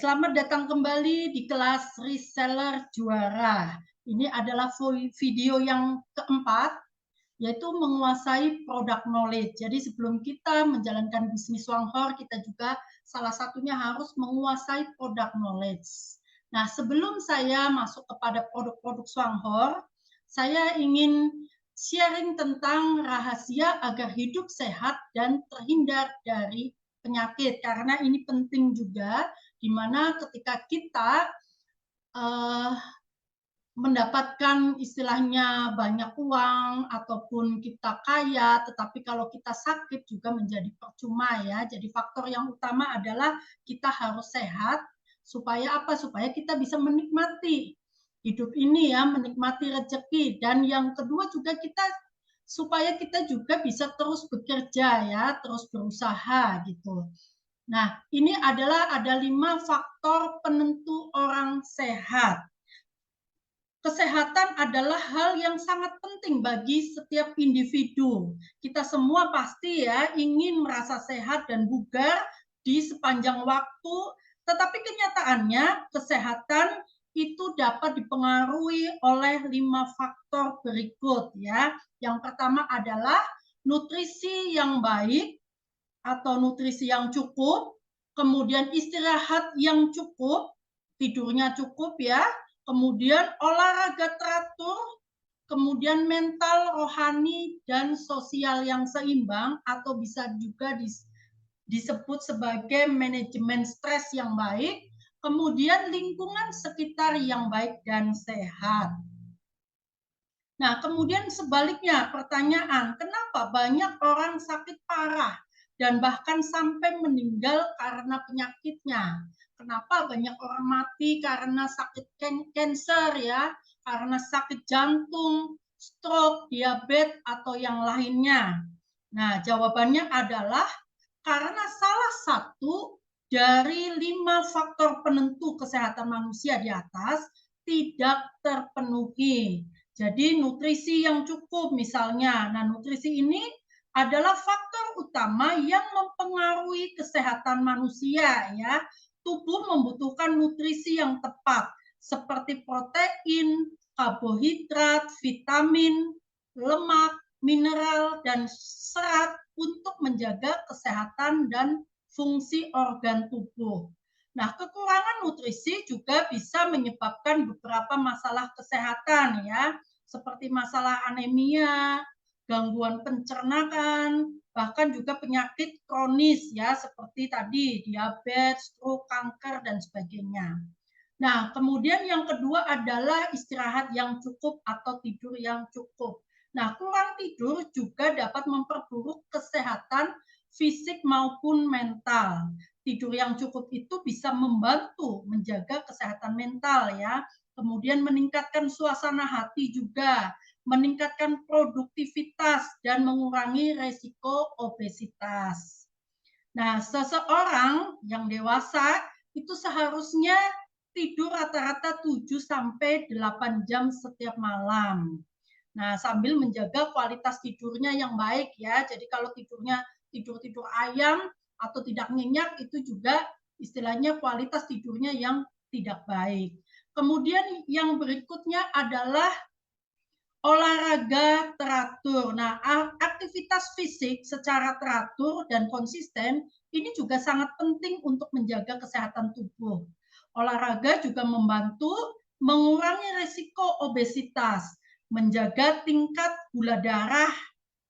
Selamat datang kembali di kelas Reseller Juara. Ini adalah video yang keempat, yaitu menguasai product knowledge. Jadi sebelum kita menjalankan bisnis Wanghor, kita juga salah satunya harus menguasai product knowledge. Nah, sebelum saya masuk kepada produk-produk Wanghor, saya ingin sharing tentang rahasia agar hidup sehat dan terhindar dari penyakit, karena ini penting juga, di mana ketika kita mendapatkan istilahnya banyak uang ataupun kita kaya, tetapi kalau kita sakit juga menjadi percuma ya. Jadi faktor yang utama adalah kita harus sehat, supaya apa? Supaya kita bisa menikmati hidup ini ya, menikmati rezeki. Dan yang kedua juga supaya kita juga bisa terus bekerja ya, terus berusaha gitu. Nah, ini ada 5 faktor penentu orang sehat. Kesehatan adalah hal yang sangat penting bagi setiap individu. Kita semua pasti ya ingin merasa sehat dan bugar di sepanjang waktu, tetapi kenyataannya kesehatan itu dapat dipengaruhi oleh 5 faktor berikut ya. Yang pertama adalah nutrisi yang baik atau nutrisi yang cukup, kemudian istirahat yang cukup, tidurnya cukup ya, kemudian olahraga teratur, kemudian mental, rohani, dan sosial yang seimbang, atau bisa juga disebut sebagai manajemen stres yang baik, kemudian lingkungan sekitar yang baik dan sehat. Nah, kemudian sebaliknya, pertanyaan, kenapa banyak orang sakit parah dan bahkan sampai meninggal karena penyakitnya? Kenapa banyak orang mati karena sakit kanker ya, karena sakit jantung, stroke, diabetes, atau yang lainnya? Nah, jawabannya adalah karena salah satu dari 5 faktor penentu kesehatan manusia di atas tidak terpenuhi. Jadi nutrisi yang cukup misalnya. Nah, nutrisi ini adalah faktor utama yang mempengaruhi kesehatan manusia ya. Tubuh membutuhkan nutrisi yang tepat seperti protein, karbohidrat, vitamin, lemak, mineral, dan serat untuk menjaga kesehatan dan fungsi organ tubuh. Nah, kekurangan nutrisi juga bisa menyebabkan beberapa masalah kesehatan ya, seperti masalah anemia, gangguan pencernaan, bahkan juga penyakit kronis ya, seperti tadi diabetes, stroke, kanker, dan sebagainya. Nah, kemudian yang kedua adalah istirahat yang cukup atau tidur yang cukup. Nah, kurang tidur juga dapat memperburuk kesehatan fisik maupun mental. Tidur yang cukup itu bisa membantu menjaga kesehatan mental ya. Kemudian meningkatkan suasana hati juga, meningkatkan produktivitas dan mengurangi resiko obesitas. Nah, seseorang yang dewasa itu seharusnya tidur rata-rata 7 sampai 8 jam setiap malam. Nah, sambil menjaga kualitas tidurnya yang baik ya. Jadi kalau tidurnya tidur ayam atau tidak nyenyak, itu juga istilahnya kualitas tidurnya yang tidak baik. Kemudian yang berikutnya adalah olahraga teratur. Nah, aktivitas fisik secara teratur dan konsisten ini juga sangat penting untuk menjaga kesehatan tubuh. Olahraga juga membantu mengurangi risiko obesitas, menjaga tingkat gula darah,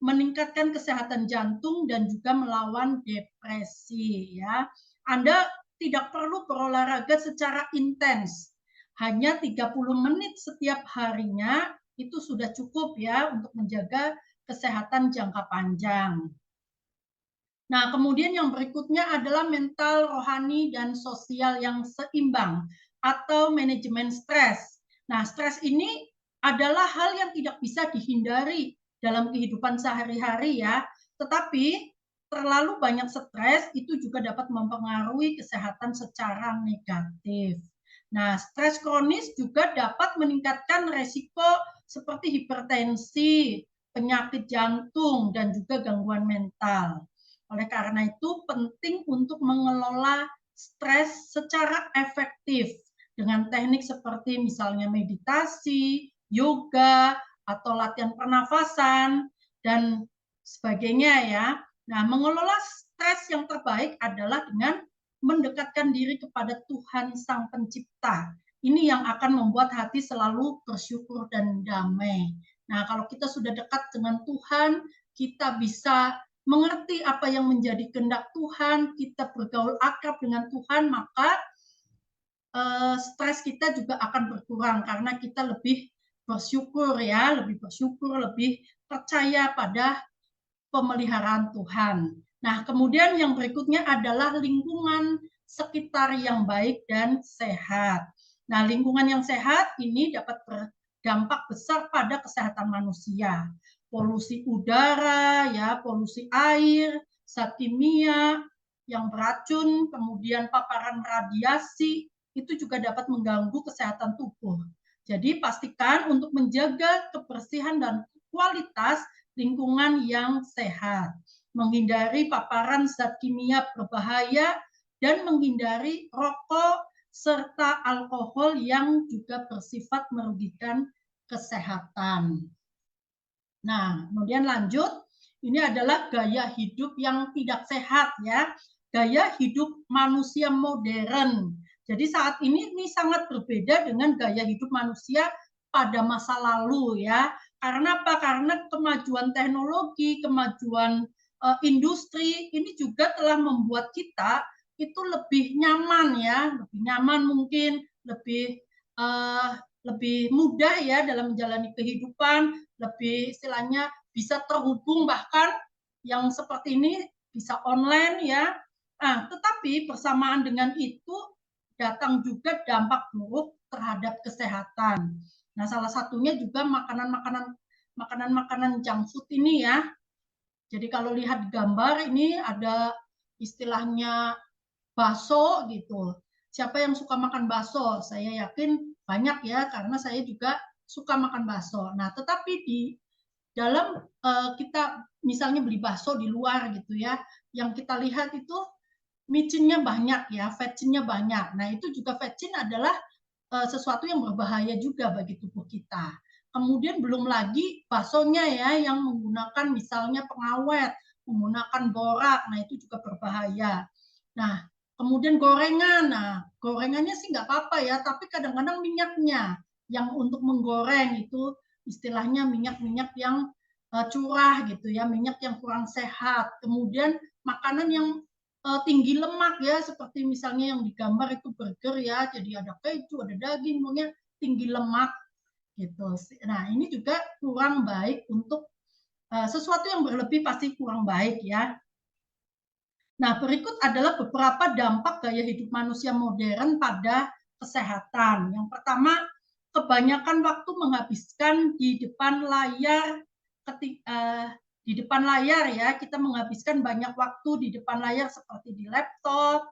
meningkatkan kesehatan jantung, dan juga melawan depresi ya. Anda tidak perlu berolahraga secara intens. Hanya 30 menit setiap harinya itu sudah cukup ya untuk menjaga kesehatan jangka panjang. Nah, kemudian yang berikutnya adalah mental, rohani, dan sosial yang seimbang atau manajemen stres. Nah, stres ini adalah hal yang tidak bisa dihindari dalam kehidupan sehari-hari ya, tetapi terlalu banyak stres itu juga dapat mempengaruhi kesehatan secara negatif. Nah, stres kronis juga dapat meningkatkan resiko seperti hipertensi, penyakit jantung, dan juga gangguan mental. Oleh karena itu penting untuk mengelola stres secara efektif dengan teknik seperti misalnya meditasi, yoga, atau latihan pernafasan, dan sebagainya ya. Nah, mengelola stres yang terbaik adalah dengan mendekatkan diri kepada Tuhan Sang Pencipta. Ini yang akan membuat hati selalu bersyukur dan damai. Nah, kalau kita sudah dekat dengan Tuhan, kita bisa mengerti apa yang menjadi kehendak Tuhan, kita bergaul akrab dengan Tuhan, maka stres kita juga akan berkurang karena kita lebih bersyukur ya, lebih bersyukur, lebih percaya pada pemeliharaan Tuhan. Nah, kemudian yang berikutnya adalah lingkungan sekitar yang baik dan sehat. Nah, lingkungan yang sehat ini dapat berdampak besar pada kesehatan manusia. Polusi udara, ya, polusi air, zat kimia yang beracun, kemudian paparan radiasi, itu juga dapat mengganggu kesehatan tubuh. Jadi pastikan untuk menjaga kebersihan dan kualitas lingkungan yang sehat, menghindari paparan zat kimia berbahaya, dan menghindari rokok serta alkohol yang juga bersifat merugikan kesehatan. Nah, kemudian lanjut, ini adalah gaya hidup yang tidak sehat ya, gaya hidup manusia modern. Jadi saat ini sangat berbeda dengan gaya hidup manusia pada masa lalu ya. Karena apa? Karena kemajuan teknologi, kemajuan industri ini juga telah membuat kita itu lebih nyaman ya, lebih nyaman mungkin, lebih mudah ya dalam menjalani kehidupan, lebih istilahnya bisa terhubung, bahkan yang seperti ini bisa online ya. Nah, tetapi bersamaan dengan itu datang juga dampak buruk terhadap kesehatan. Nah, salah satunya juga makanan-makanan junk food ini ya. Jadi kalau lihat gambar ini ada istilahnya bakso gitu. Siapa yang suka makan bakso? Saya yakin banyak ya, karena saya juga suka makan bakso. Nah, tetapi di dalam kita misalnya beli bakso di luar gitu ya, yang kita lihat itu micinnya banyak ya, vetsinnya banyak. Nah, itu juga vetsin adalah sesuatu yang berbahaya juga bagi tubuh kita. Kemudian belum lagi baksonya ya yang menggunakan misalnya pengawet, menggunakan borak, nah itu juga berbahaya. Nah, kemudian gorengan, nah gorengannya sih nggak apa-apa ya, tapi kadang-kadang minyaknya yang untuk menggoreng itu istilahnya minyak-minyak yang curah gitu ya, minyak yang kurang sehat. Kemudian makanan yang tinggi lemak ya, seperti misalnya yang digambar itu burger ya, jadi ada keju, ada daging, pokoknya tinggi lemak gitu. Nah, ini juga kurang baik untuk sesuatu yang berlebih pasti kurang baik ya. Nah, berikut adalah beberapa dampak gaya hidup manusia modern pada kesehatan. Yang pertama, kebanyakan waktu menghabiskan di depan layar di depan layar ya, kita menghabiskan banyak waktu di depan layar seperti di laptop,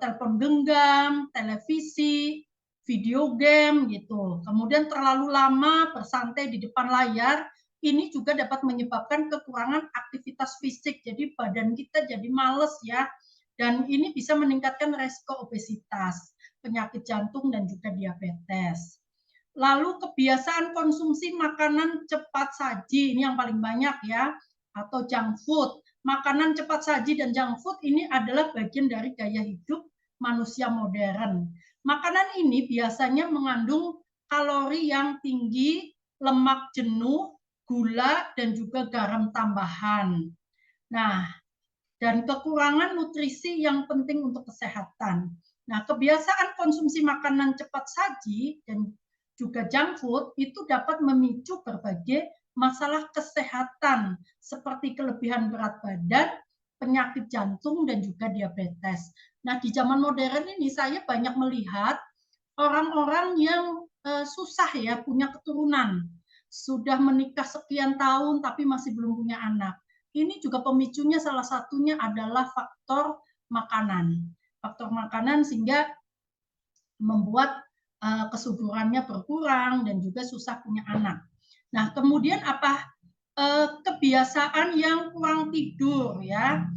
telepon genggam, televisi, video game gitu. Kemudian terlalu lama bersantai di depan layar, ini juga dapat menyebabkan kekurangan aktivitas fisik. Jadi badan kita jadi males ya. Dan ini bisa meningkatkan resiko obesitas, penyakit jantung, dan juga diabetes. Lalu kebiasaan konsumsi makanan cepat saji, ini yang paling banyak ya, atau junk food. Makanan cepat saji dan junk food ini adalah bagian dari gaya hidup manusia modern. Makanan ini biasanya mengandung kalori yang tinggi, lemak jenuh, gula, dan juga garam tambahan. Nah, dan kekurangan nutrisi yang penting untuk kesehatan. Nah, kebiasaan konsumsi makanan cepat saji dan juga junk food itu dapat memicu berbagai masalah kesehatan seperti kelebihan berat badan, penyakit jantung, dan juga diabetes. Nah, di zaman modern ini saya banyak melihat orang-orang yang susah ya punya keturunan, sudah menikah sekian tahun tapi masih belum punya anak. Ini juga pemicunya salah satunya adalah faktor makanan. Faktor makanan sehingga membuat kesuburannya berkurang dan juga susah punya anak. Nah, kemudian apa kebiasaan yang kurang tidur ya.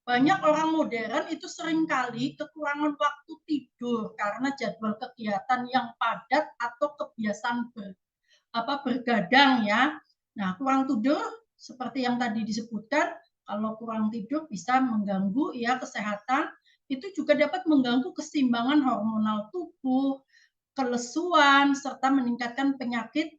Banyak orang modern itu seringkali kekurangan waktu tidur karena jadwal kegiatan yang padat atau kebiasaan bergadang ya. Nah, kurang tidur seperti yang tadi disebutkan, kalau kurang tidur bisa mengganggu ya kesehatan, itu juga dapat mengganggu keseimbangan hormonal tubuh, kelesuan serta meningkatkan penyakit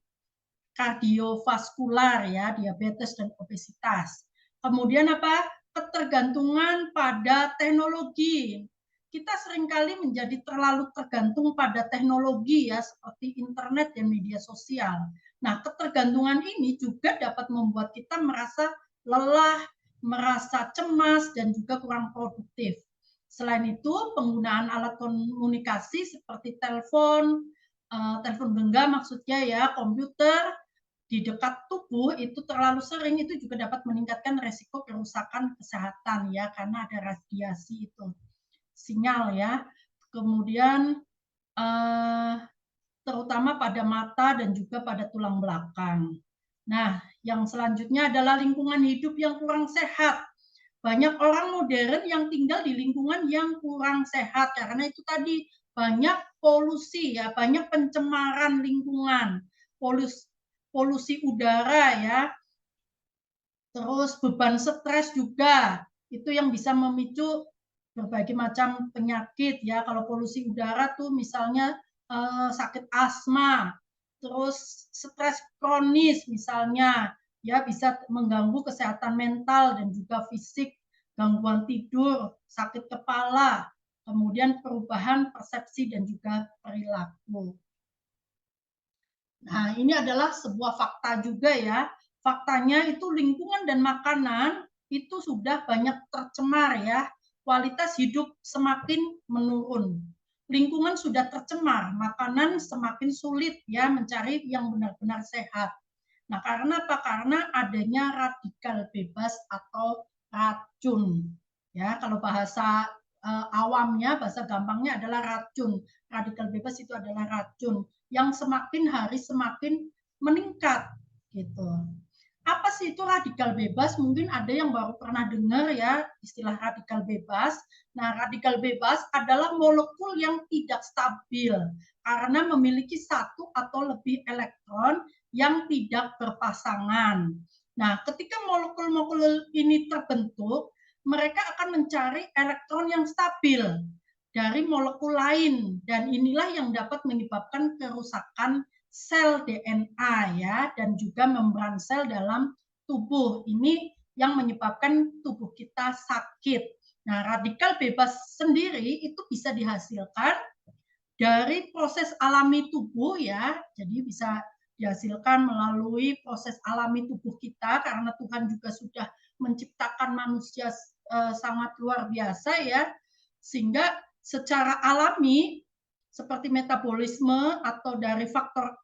kardiovaskular ya, diabetes dan obesitas. Kemudian apa? Ketergantungan pada teknologi. Kita seringkali menjadi terlalu tergantung pada teknologi ya, seperti internet dan media sosial. Nah, ketergantungan ini juga dapat membuat kita merasa lelah, merasa cemas, dan juga kurang produktif. Selain itu, penggunaan alat komunikasi seperti telepon, telepon genggam maksudnya ya, komputer, di dekat tubuh itu terlalu sering itu juga dapat meningkatkan resiko kerusakan kesehatan ya, karena ada radiasi itu sinyal ya. Kemudian terutama pada mata dan juga pada tulang belakang. Nah, yang selanjutnya adalah lingkungan hidup yang kurang sehat. Banyak orang modern yang tinggal di lingkungan yang kurang sehat karena itu tadi banyak polusi ya, banyak pencemaran lingkungan, polusi udara ya, terus beban stres juga, itu yang bisa memicu berbagai macam penyakit ya. Kalau polusi udara tuh misalnya sakit asma, terus stres kronis misalnya, ya bisa mengganggu kesehatan mental dan juga fisik, gangguan tidur, sakit kepala, kemudian perubahan persepsi dan juga perilaku. Nah, ini adalah sebuah fakta juga ya. Faktanya itu lingkungan dan makanan itu sudah banyak tercemar ya. Kualitas hidup semakin menurun. Lingkungan sudah tercemar, makanan semakin sulit ya mencari yang benar-benar sehat. Nah, karena apa? Karena adanya radikal bebas atau racun. Ya, kalau bahasa awamnya, bahasa gampangnya adalah racun. Radikal bebas itu adalah racun yang semakin hari semakin meningkat gitu. Apa sih itu radikal bebas? Mungkin ada yang baru pernah dengar ya istilah radikal bebas. Nah, radikal bebas adalah molekul yang tidak stabil karena memiliki satu atau lebih elektron yang tidak berpasangan. Nah, ketika molekul-molekul ini terbentuk, mereka akan mencari elektron yang stabil dari molekul lain, dan inilah yang dapat menyebabkan kerusakan sel DNA ya, dan juga membran sel dalam tubuh. Ini yang menyebabkan tubuh kita sakit. Nah, radikal bebas sendiri itu bisa dihasilkan dari proses alami tubuh ya, jadi bisa dihasilkan melalui proses alami tubuh kita karena Tuhan juga sudah menciptakan manusia sangat luar biasa ya, sehingga secara alami seperti metabolisme atau dari faktor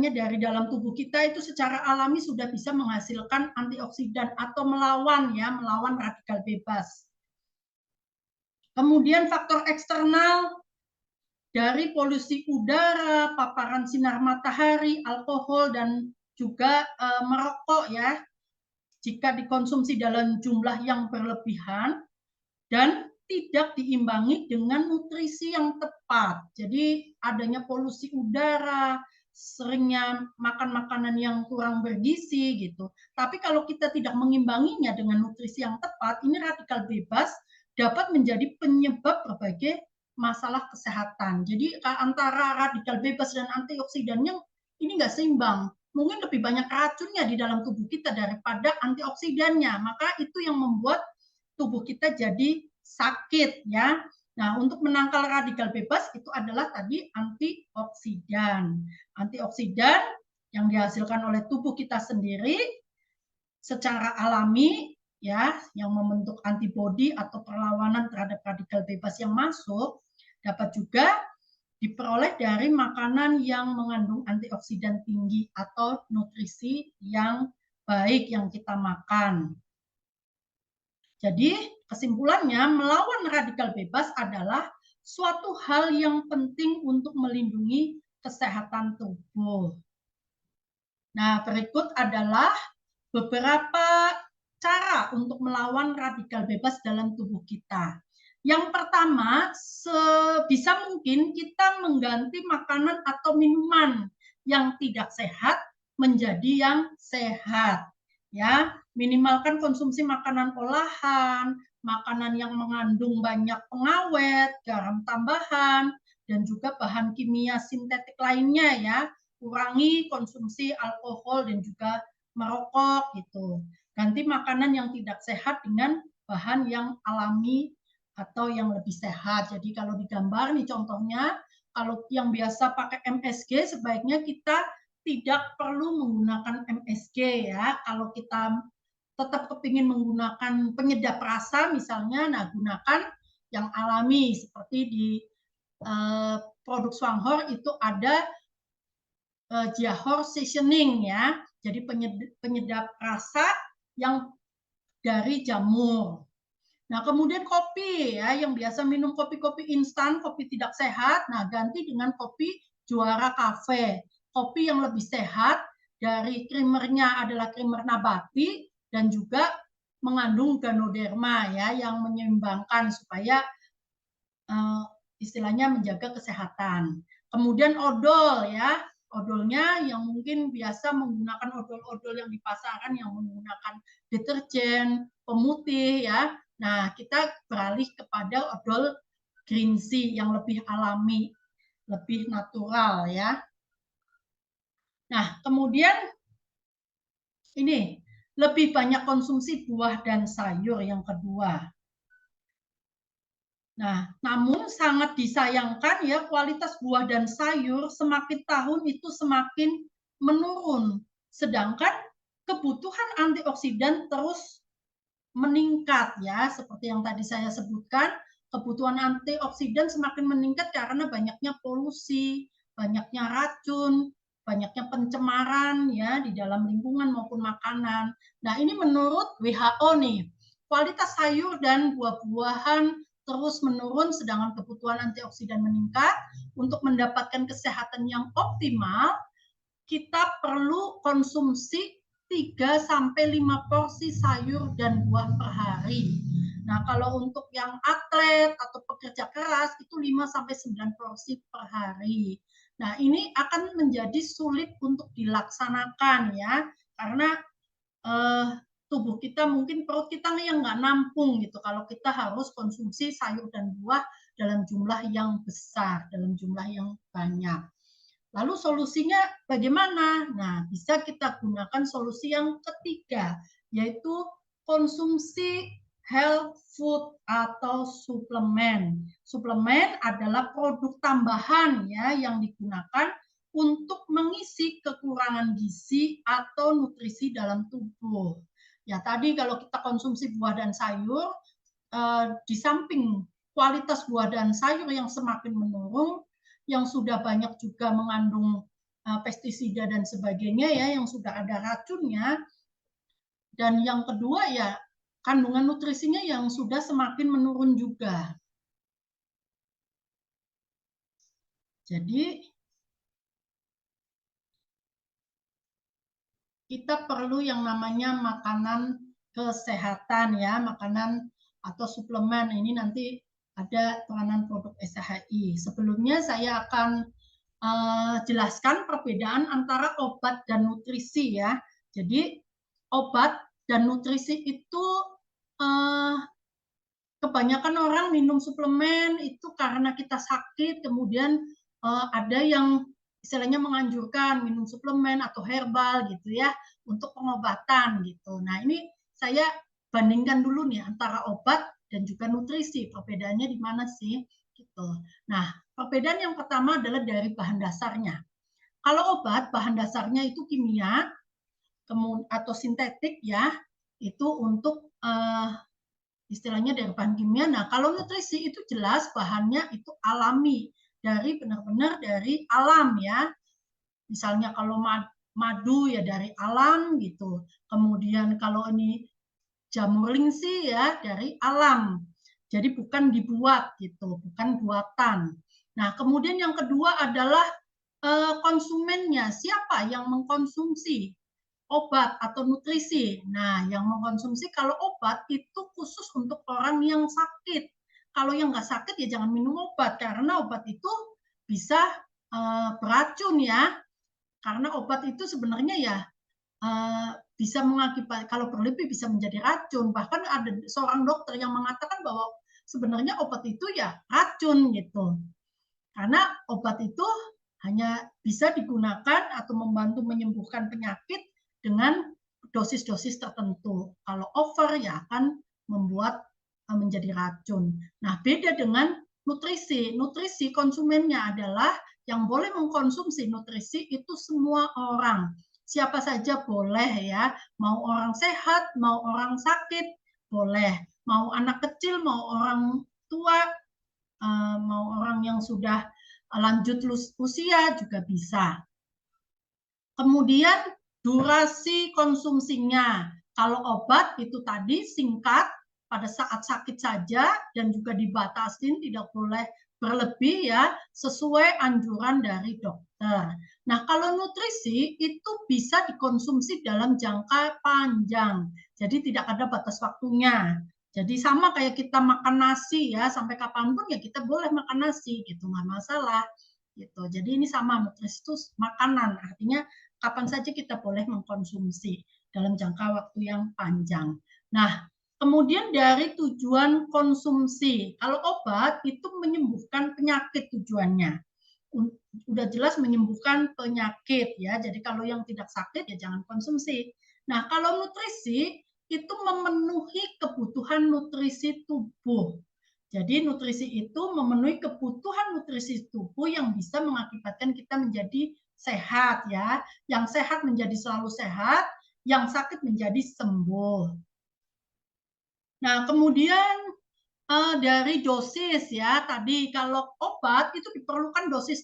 dari dalam tubuh kita itu secara alami sudah bisa menghasilkan antioksidan atau melawan radikal bebas. Kemudian faktor eksternal dari polusi udara, paparan sinar matahari, alkohol, dan juga merokok ya, jika dikonsumsi dalam jumlah yang berlebihan dan tidak diimbangi dengan nutrisi yang tepat. Jadi adanya polusi udara, seringnya makan makanan yang kurang bergizi gitu. Tapi kalau kita tidak mengimbanginya dengan nutrisi yang tepat, ini radikal bebas dapat menjadi penyebab berbagai masalah kesehatan. Jadi antara radikal bebas dan antioksidannya ini nggak seimbang. Mungkin lebih banyak racunnya di dalam tubuh kita daripada antioksidannya. Maka itu yang membuat tubuh kita jadi sakit ya. Nah, untuk menangkal radikal bebas itu adalah tadi antioksidan. Antioksidan yang dihasilkan oleh tubuh kita sendiri secara alami ya, yang membentuk antibodi atau perlawanan terhadap radikal bebas yang masuk, dapat juga diperoleh dari makanan yang mengandung antioksidan tinggi atau nutrisi yang baik yang kita makan. Jadi kesimpulannya, melawan radikal bebas adalah suatu hal yang penting untuk melindungi kesehatan tubuh. Nah, berikut adalah beberapa cara untuk melawan radikal bebas dalam tubuh kita. Yang pertama, sebisa mungkin kita mengganti makanan atau minuman yang tidak sehat menjadi yang sehat. Ya, minimalkan konsumsi makanan olahan, makanan yang mengandung banyak pengawet, garam tambahan, dan juga bahan kimia sintetik lainnya ya. Kurangi konsumsi alkohol dan juga merokok gitu. Ganti makanan yang tidak sehat dengan bahan yang alami atau yang lebih sehat. Jadi kalau digambar nih contohnya, kalau yang biasa pakai MSG sebaiknya kita tidak perlu menggunakan MSG ya. Kalau kita tetap kepingin menggunakan penyedap rasa misalnya, nah gunakan yang alami seperti di produk Swanghor itu ada Jiahor seasoning ya. Jadi penyedap rasa yang dari jamur. Nah, kemudian kopi ya, yang biasa minum kopi-kopi instan, kopi tidak sehat, nah ganti dengan kopi Juara Cafe. Kopi yang lebih sehat, dari krimernya adalah krimer nabati dan juga mengandung ganoderma ya, yang menyeimbangkan supaya istilahnya menjaga kesehatan. Kemudian odol ya, odolnya yang mungkin biasa menggunakan odol-odol yang di pasaran yang menggunakan deterjen, pemutih ya. Nah, kita beralih kepada odol green tea yang lebih alami, lebih natural ya. Nah, kemudian ini lebih banyak konsumsi buah dan sayur yang kedua. Nah, namun sangat disayangkan ya kualitas buah dan sayur semakin tahun itu semakin menurun. Sedangkan kebutuhan antioksidan terus meningkat ya, seperti yang tadi saya sebutkan, kebutuhan antioksidan semakin meningkat karena banyaknya polusi, banyaknya racun, banyaknya pencemaran ya di dalam lingkungan maupun makanan. Nah, ini menurut WHO nih, kualitas sayur dan buah-buahan terus menurun sedangkan kebutuhan antioksidan meningkat. Untuk mendapatkan kesehatan yang optimal, kita perlu konsumsi 3 sampai 5 porsi sayur dan buah per hari. Nah, kalau untuk yang atlet atau pekerja keras itu 5 sampai 9 porsi per hari. Nah, ini akan menjadi sulit untuk dilaksanakan ya, karena tubuh kita mungkin perut kita yang nggak nampung gitu kalau kita harus konsumsi sayur dan buah dalam jumlah yang besar, dalam jumlah yang banyak. Lalu solusinya bagaimana? Nah, bisa kita gunakan solusi yang ketiga, yaitu konsumsi health food atau suplemen. Suplemen adalah produk tambahan ya yang digunakan untuk mengisi kekurangan gizi atau nutrisi dalam tubuh. Ya, tadi kalau kita konsumsi buah dan sayur, di samping kualitas buah dan sayur yang semakin menurun, yang sudah banyak juga mengandung pestisida dan sebagainya ya, yang sudah ada racunnya, dan yang kedua ya kandungan nutrisinya yang sudah semakin menurun juga. Jadi kita perlu yang namanya makanan kesehatan ya, makanan atau suplemen. Ini nanti ada peranan produk SHI. Sebelumnya saya akan jelaskan perbedaan antara obat dan nutrisi ya. Jadi obat dan nutrisi itu kebanyakan orang minum suplemen itu karena kita sakit, kemudian ada yang istilahnya menganjurkan minum suplemen atau herbal gitu ya untuk pengobatan gitu. Nah, ini saya bandingkan dulu nih antara obat dan juga nutrisi. Perbedaannya di mana sih? Gitu. Nah, perbedaan yang pertama adalah dari bahan dasarnya. Kalau obat, bahan dasarnya itu kimia atau sintetik ya, itu untuk istilahnya dari bahan kimia. Nah, kalau nutrisi itu jelas bahannya itu alami, dari benar-benar dari alam ya. Misalnya kalau madu ya dari alam gitu. Kemudian kalau ini jamur lingsi ya dari alam. Jadi bukan dibuat gitu, bukan buatan. Nah, kemudian yang kedua adalah konsumennya. Siapa yang mengkonsumsi obat atau nutrisi. Nah, yang mengkonsumsi kalau obat itu khusus untuk orang yang sakit. Kalau yang nggak sakit ya jangan minum obat, karena obat itu bisa beracun ya. Karena obat itu sebenarnya ya bisa mengakibat, kalau berlebih bisa menjadi racun. Bahkan ada seorang dokter yang mengatakan bahwa sebenarnya obat itu ya racun gitu. Karena obat itu hanya bisa digunakan atau membantu menyembuhkan penyakit dengan dosis-dosis tertentu. Kalau over ya akan membuat menjadi racun. Nah, beda dengan nutrisi. Nutrisi konsumennya adalah yang boleh mengkonsumsi nutrisi itu semua orang. Siapa saja boleh ya, mau orang sehat, mau orang sakit, boleh. Mau anak kecil, mau orang tua, mau orang yang sudah lanjut usia juga bisa. Kemudian durasi konsumsinya. Kalau obat itu tadi singkat, pada saat sakit saja, dan juga dibatasin, tidak boleh berlebih ya, sesuai anjuran dari dokter. Nah, kalau nutrisi itu bisa dikonsumsi dalam jangka panjang, jadi tidak ada batas waktunya. Jadi sama kayak kita makan nasi ya, sampai kapanpun ya kita boleh makan nasi gitu, nggak masalah gitu. Jadi ini sama, nutrisi itu makanan, artinya kapan saja kita boleh mengkonsumsi dalam jangka waktu yang panjang. Nah, kemudian dari tujuan konsumsi, kalau obat itu menyembuhkan penyakit tujuannya. Udah jelas menyembuhkan penyakit ya. Jadi kalau yang tidak sakit ya jangan konsumsi. Nah, kalau nutrisi itu memenuhi kebutuhan nutrisi tubuh. Jadi nutrisi itu memenuhi kebutuhan nutrisi tubuh yang bisa mengakibatkan kita menjadi sehat ya. Yang sehat menjadi selalu sehat, yang sakit menjadi sembuh. Nah, kemudian dari dosis ya, tadi kalau obat itu diperlukan dosis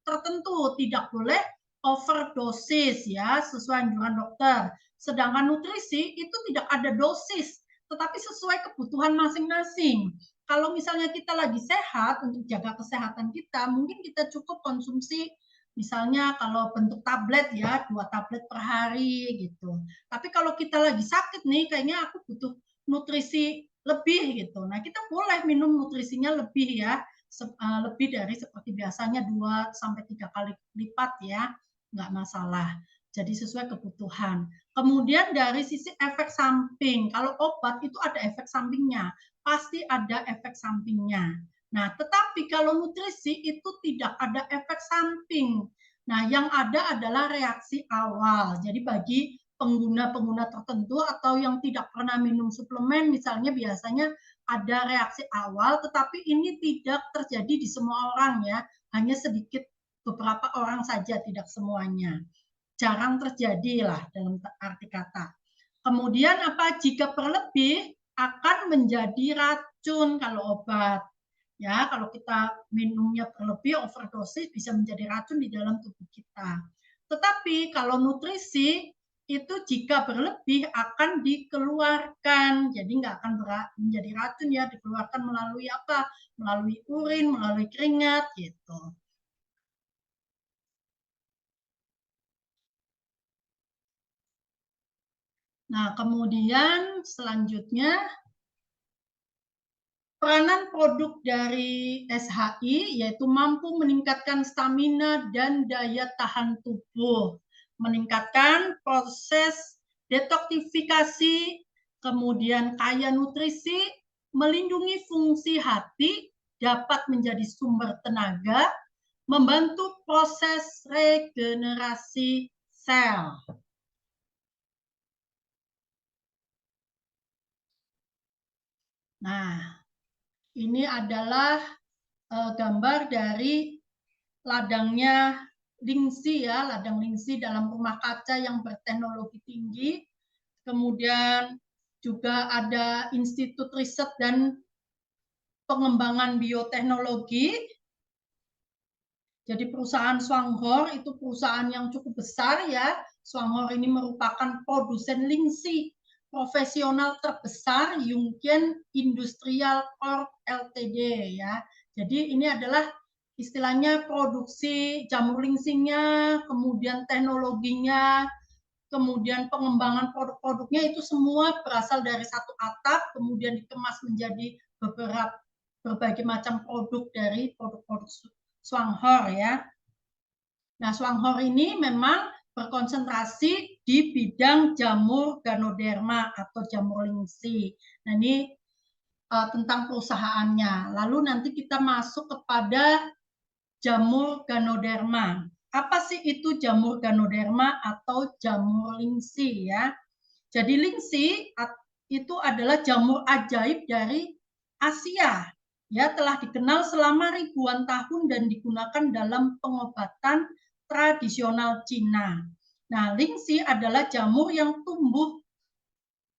tertentu, tidak boleh overdosis ya, sesuai anjuran dokter. Sedangkan nutrisi itu tidak ada dosis, tetapi sesuai kebutuhan masing-masing. Kalau misalnya kita lagi sehat, untuk jaga kesehatan kita, mungkin kita cukup konsumsi misalnya kalau bentuk tablet ya, 2 tablet per hari gitu. Tapi kalau kita lagi sakit nih, kayaknya aku butuh nutrisi lebih gitu. Nah, kita boleh minum nutrisinya lebih ya, lebih dari seperti biasanya 2 sampai 3 kali lipat ya, nggak masalah. Jadi sesuai kebutuhan. Kemudian dari sisi efek samping, kalau obat itu ada efek sampingnya, pasti ada efek sampingnya. Nah, tetapi kalau nutrisi itu tidak ada efek samping. Nah, yang ada adalah reaksi awal. Jadi bagi pengguna-pengguna tertentu atau yang tidak pernah minum suplemen misalnya, biasanya ada reaksi awal, tetapi ini tidak terjadi di semua orang ya, hanya sedikit beberapa orang saja, tidak semuanya. Jarang terjadi lah dalam arti kata. Kemudian apa, jika berlebih akan menjadi racun kalau obat. Ya, kalau kita minumnya berlebih, overdosis, bisa menjadi racun di dalam tubuh kita. Tetapi kalau nutrisi itu jika berlebih akan dikeluarkan, jadi nggak akan menjadi racun ya, dikeluarkan melalui apa? Melalui urin, melalui keringat gitu. Nah, kemudian selanjutnya peranan produk dari SHI yaitu mampu meningkatkan stamina dan daya tahan tubuh, meningkatkan proses detoksifikasi, kemudian kaya nutrisi, melindungi fungsi hati, dapat menjadi sumber tenaga, membantu proses regenerasi sel. Nah, ini adalah gambar dari ladangnya lingsi ya, ladang lingsi dalam rumah kaca yang berteknologi tinggi. Kemudian juga ada Institut Riset dan Pengembangan Bioteknologi. Jadi perusahaan Swanghor itu perusahaan yang cukup besar ya. Swanghor ini merupakan produsen lingsi profesional terbesar Yungkian Industrial Corp Ltd ya. Jadi ini adalah istilahnya produksi jamur lingsingnya, kemudian teknologinya, kemudian pengembangan produk-produknya itu semua berasal dari satu atap, kemudian dikemas menjadi berbagai macam produk dari produk-produk Swanghor ya. Nah, Swanghor ini memang berkonsentrasi di bidang jamur Ganoderma atau jamur lingsi. Nah, ini tentang perusahaannya. Lalu nanti kita masuk kepada jamur Ganoderma. Apa sih itu jamur Ganoderma atau jamur lingsi ya? Jadi lingsi itu adalah jamur ajaib dari Asia. Ya, telah dikenal selama ribuan tahun dan digunakan dalam pengobatan tradisional Cina. Nah, lingsi adalah jamur yang tumbuh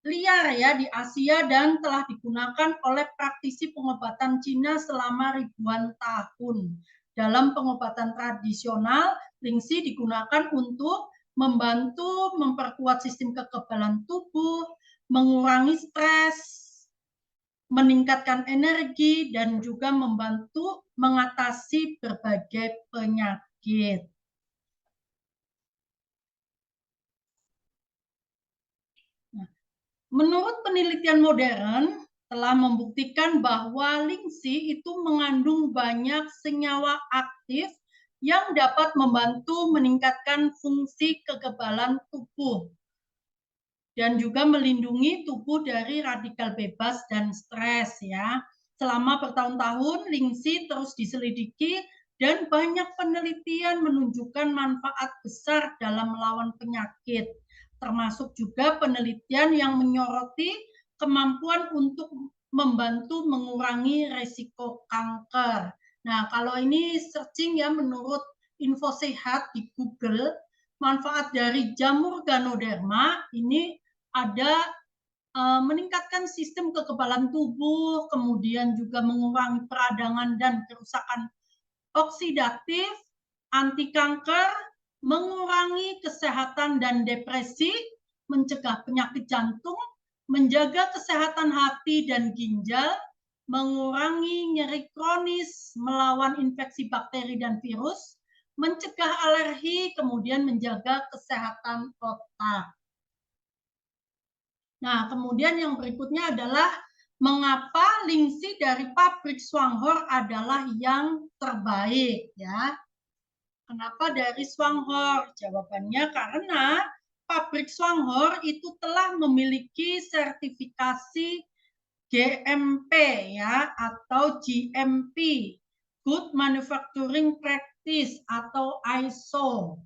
liar ya di Asia dan telah digunakan oleh praktisi pengobatan Cina selama ribuan tahun. Dalam pengobatan tradisional, lingsi digunakan untuk membantu memperkuat sistem kekebalan tubuh, mengurangi stres, meningkatkan energi, dan juga membantu mengatasi berbagai penyakit. Menurut penelitian modern, telah membuktikan bahwa lingsi itu mengandung banyak senyawa aktif yang dapat membantu meningkatkan fungsi kekebalan tubuh dan juga melindungi tubuh dari radikal bebas dan stres ya. Selama bertahun-tahun lingsi terus diselidiki dan banyak penelitian menunjukkan manfaat besar dalam melawan penyakit, termasuk juga penelitian yang menyoroti kemampuan untuk membantu mengurangi resiko kanker. Nah, kalau ini searching ya menurut info sehat di Google, manfaat dari jamur Ganoderma ini ada meningkatkan sistem kekebalan tubuh, kemudian juga mengurangi peradangan dan kerusakan oksidatif, anti kanker, mengurangi kesehatan dan depresi, mencegah penyakit jantung, menjaga kesehatan hati dan ginjal, mengurangi nyeri kronis, melawan infeksi bakteri dan virus, mencegah alergi, kemudian menjaga kesehatan otak. Nah, kemudian yang berikutnya adalah mengapa lingsi dari pabrik Swanghor adalah yang terbaik ya. Kenapa dari Swanghor? Jawabannya karena pabrik Swanghor itu telah memiliki sertifikasi GMP ya atau GMP, Good Manufacturing Practice atau ISO.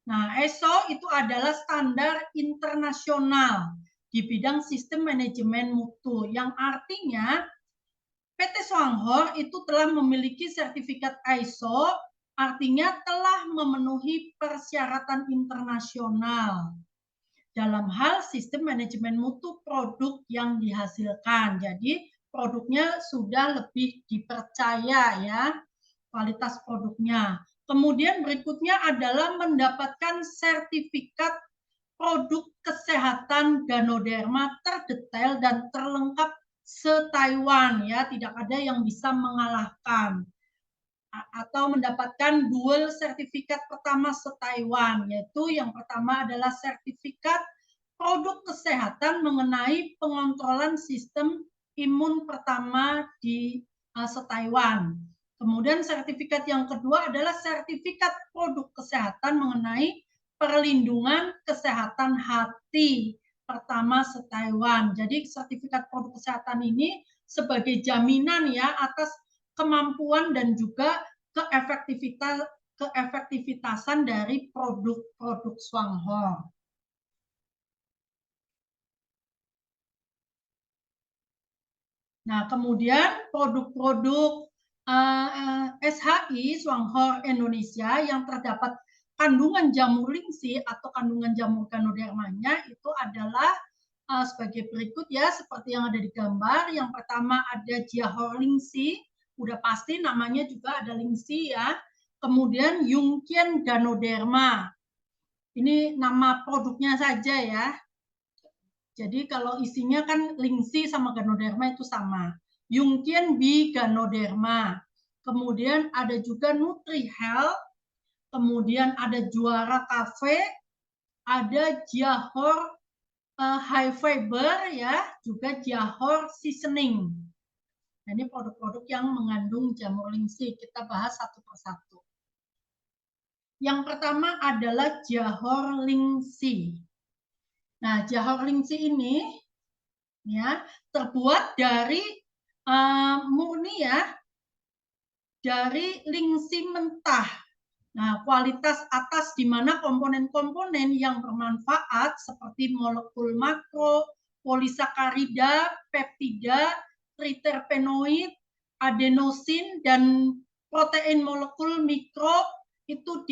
Nah, ISO itu adalah standar internasional di bidang sistem manajemen mutu, yang artinya PT Swanghor itu telah memiliki sertifikat ISO, artinya telah memenuhi persyaratan internasional dalam hal sistem manajemen mutu produk yang dihasilkan. Jadi produknya sudah lebih dipercaya ya, kualitas produknya. Kemudian berikutnya adalah mendapatkan sertifikat produk kesehatan Ganoderma terdetail dan terlengkap se-Taiwan ya, tidak ada yang bisa mengalahkan. Atau mendapatkan dual sertifikat pertama se-Taiwan, yaitu yang pertama adalah sertifikat produk kesehatan mengenai pengontrolan sistem imun pertama di se-Taiwan. Kemudian sertifikat yang kedua adalah sertifikat produk kesehatan mengenai perlindungan kesehatan hati pertama se-Taiwan. Jadi sertifikat produk kesehatan ini sebagai jaminan ya atas kemampuan dan juga keefektivitasan dari produk-produk Swanghor. Nah, kemudian produk-produk SHI Swanghor Indonesia yang terdapat kandungan jamur lingsi atau kandungan jamur Ganodermanya itu adalah sebagai berikut ya, seperti yang ada di gambar. Yang pertama ada Jiahor lingsi, udah pasti namanya juga ada lingsi ya. Kemudian Yungqian Ganoderma, ini nama produknya saja ya. Jadi kalau isinya kan lingsi sama Ganoderma itu sama. Yungqian B Ganoderma. Kemudian ada juga NutriHealth, kemudian ada Juara Cafe, ada Jahor high fiber ya, juga Jahor seasoning. Nah, ini produk-produk yang mengandung jamur lingsi. Kita bahas satu persatu. Yang pertama adalah Jahor lingsi. Nah, Jahor lingsi ini ya terbuat dari murni ya, dari lingsi mentah. Nah, kualitas atas di mana komponen-komponen yang bermanfaat seperti molekul makro, polisakarida, peptida, triterpenoid, adenosin, dan protein molekul mikro itu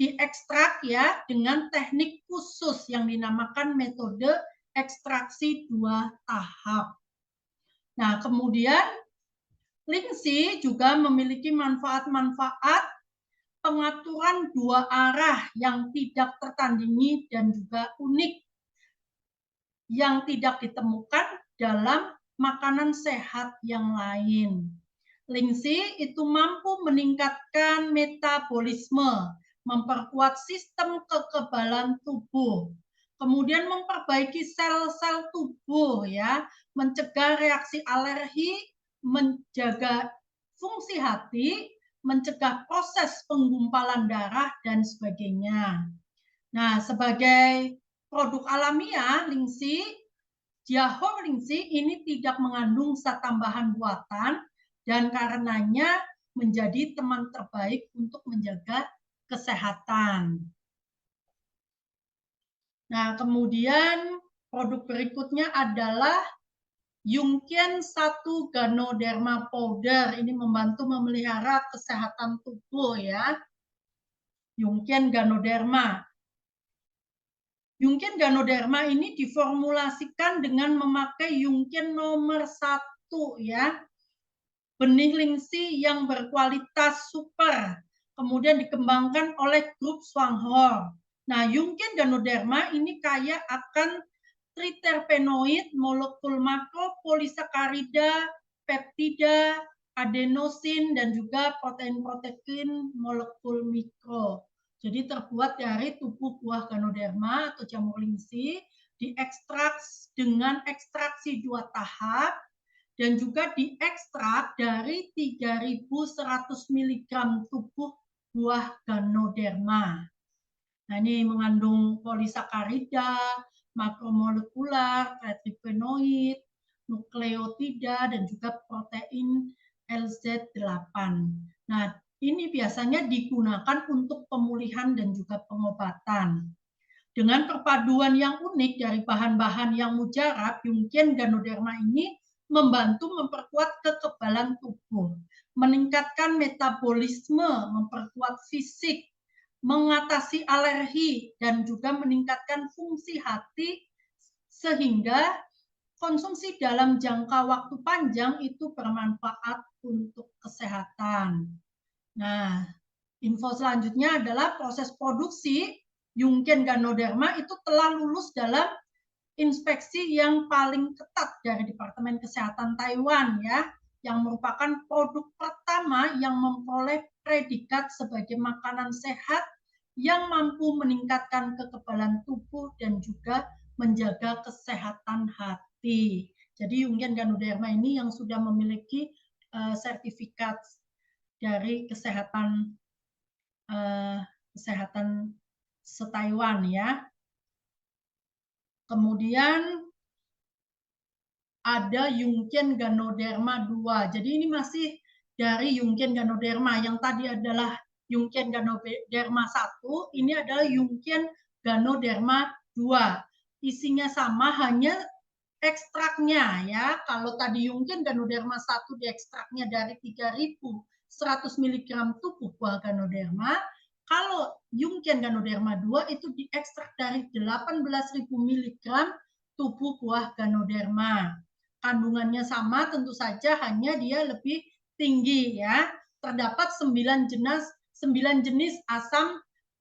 diekstrak ya dengan teknik khusus yang dinamakan metode ekstraksi 2 tahap. Nah, kemudian lingsi juga memiliki manfaat-manfaat pengaturan 2 arah yang tidak tertandingi dan juga unik yang tidak ditemukan dalam makanan sehat yang lain. Lingsi itu mampu meningkatkan metabolisme, memperkuat sistem kekebalan tubuh, kemudian memperbaiki sel-sel tubuh ya, mencegah reaksi alergi, menjaga fungsi hati, mencegah proses penggumpalan darah, dan sebagainya. Nah, sebagai produk alamiah, lingsi, Jahor lingsi ini tidak mengandung zat tambahan buatan dan karenanya menjadi teman terbaik untuk menjaga kesehatan. Nah, kemudian produk berikutnya adalah Yungkian 1 Ganoderma Powder. Ini membantu memelihara kesehatan tubuh ya. Yungkian Ganoderma. Yungkian Ganoderma ini diformulasikan dengan memakai Yungkian nomor 1 ya. Benih lingsi yang berkualitas super. Kemudian dikembangkan oleh grup Swanghor. Nah, Yungkian Ganoderma ini kaya akan triterpenoid, molekul makro, polisakarida, peptida, adenosin, dan juga protein-protein molekul mikro. Jadi terbuat dari tubuh buah Ganoderma atau jamur lingsi, diekstrak dengan ekstraksi 2 tahap, dan juga diekstrak dari 3.100 mg tubuh buah Ganoderma. Nah, ini mengandung polisakarida, makromolekular, triterpenoid, nukleotida, dan juga protein LZ8. Nah, ini biasanya digunakan untuk pemulihan dan juga pengobatan. Dengan perpaduan yang unik dari bahan-bahan yang mujarab, Yungkian Ganoderma ini membantu memperkuat kekebalan tubuh, meningkatkan metabolisme, memperkuat fisik, mengatasi alergi, dan juga meningkatkan fungsi hati sehingga konsumsi dalam jangka waktu panjang itu bermanfaat untuk kesehatan. Nah, info selanjutnya adalah proses produksi Yungkian Ganoderma itu telah lulus dalam inspeksi yang paling ketat dari Departemen Kesehatan Taiwan ya, yang merupakan produk pertama yang memperoleh predikat sebagai makanan sehat yang mampu meningkatkan kekebalan tubuh dan juga menjaga kesehatan hati. Jadi Yungkian Ganoderma ini yang sudah memiliki sertifikat dari kesehatan se-Taiwan ya. Kemudian ada Yungkian Ganoderma 2. Jadi ini masih dari Yungkian Ganoderma. Yang tadi adalah Yungkian Ganoderma 1, ini adalah Yungkian Ganoderma 2. Isinya sama, hanya ekstraknya ya. Kalau tadi Yungkian Ganoderma 1 diekstraknya dari 3.100 mg tubuh buah Ganoderma, kalau Yungkian Ganoderma 2 itu diekstrak dari 18.000 mg tubuh buah Ganoderma. Kandungannya sama, tentu saja hanya dia lebih tinggi ya. Terdapat 9 jenis asam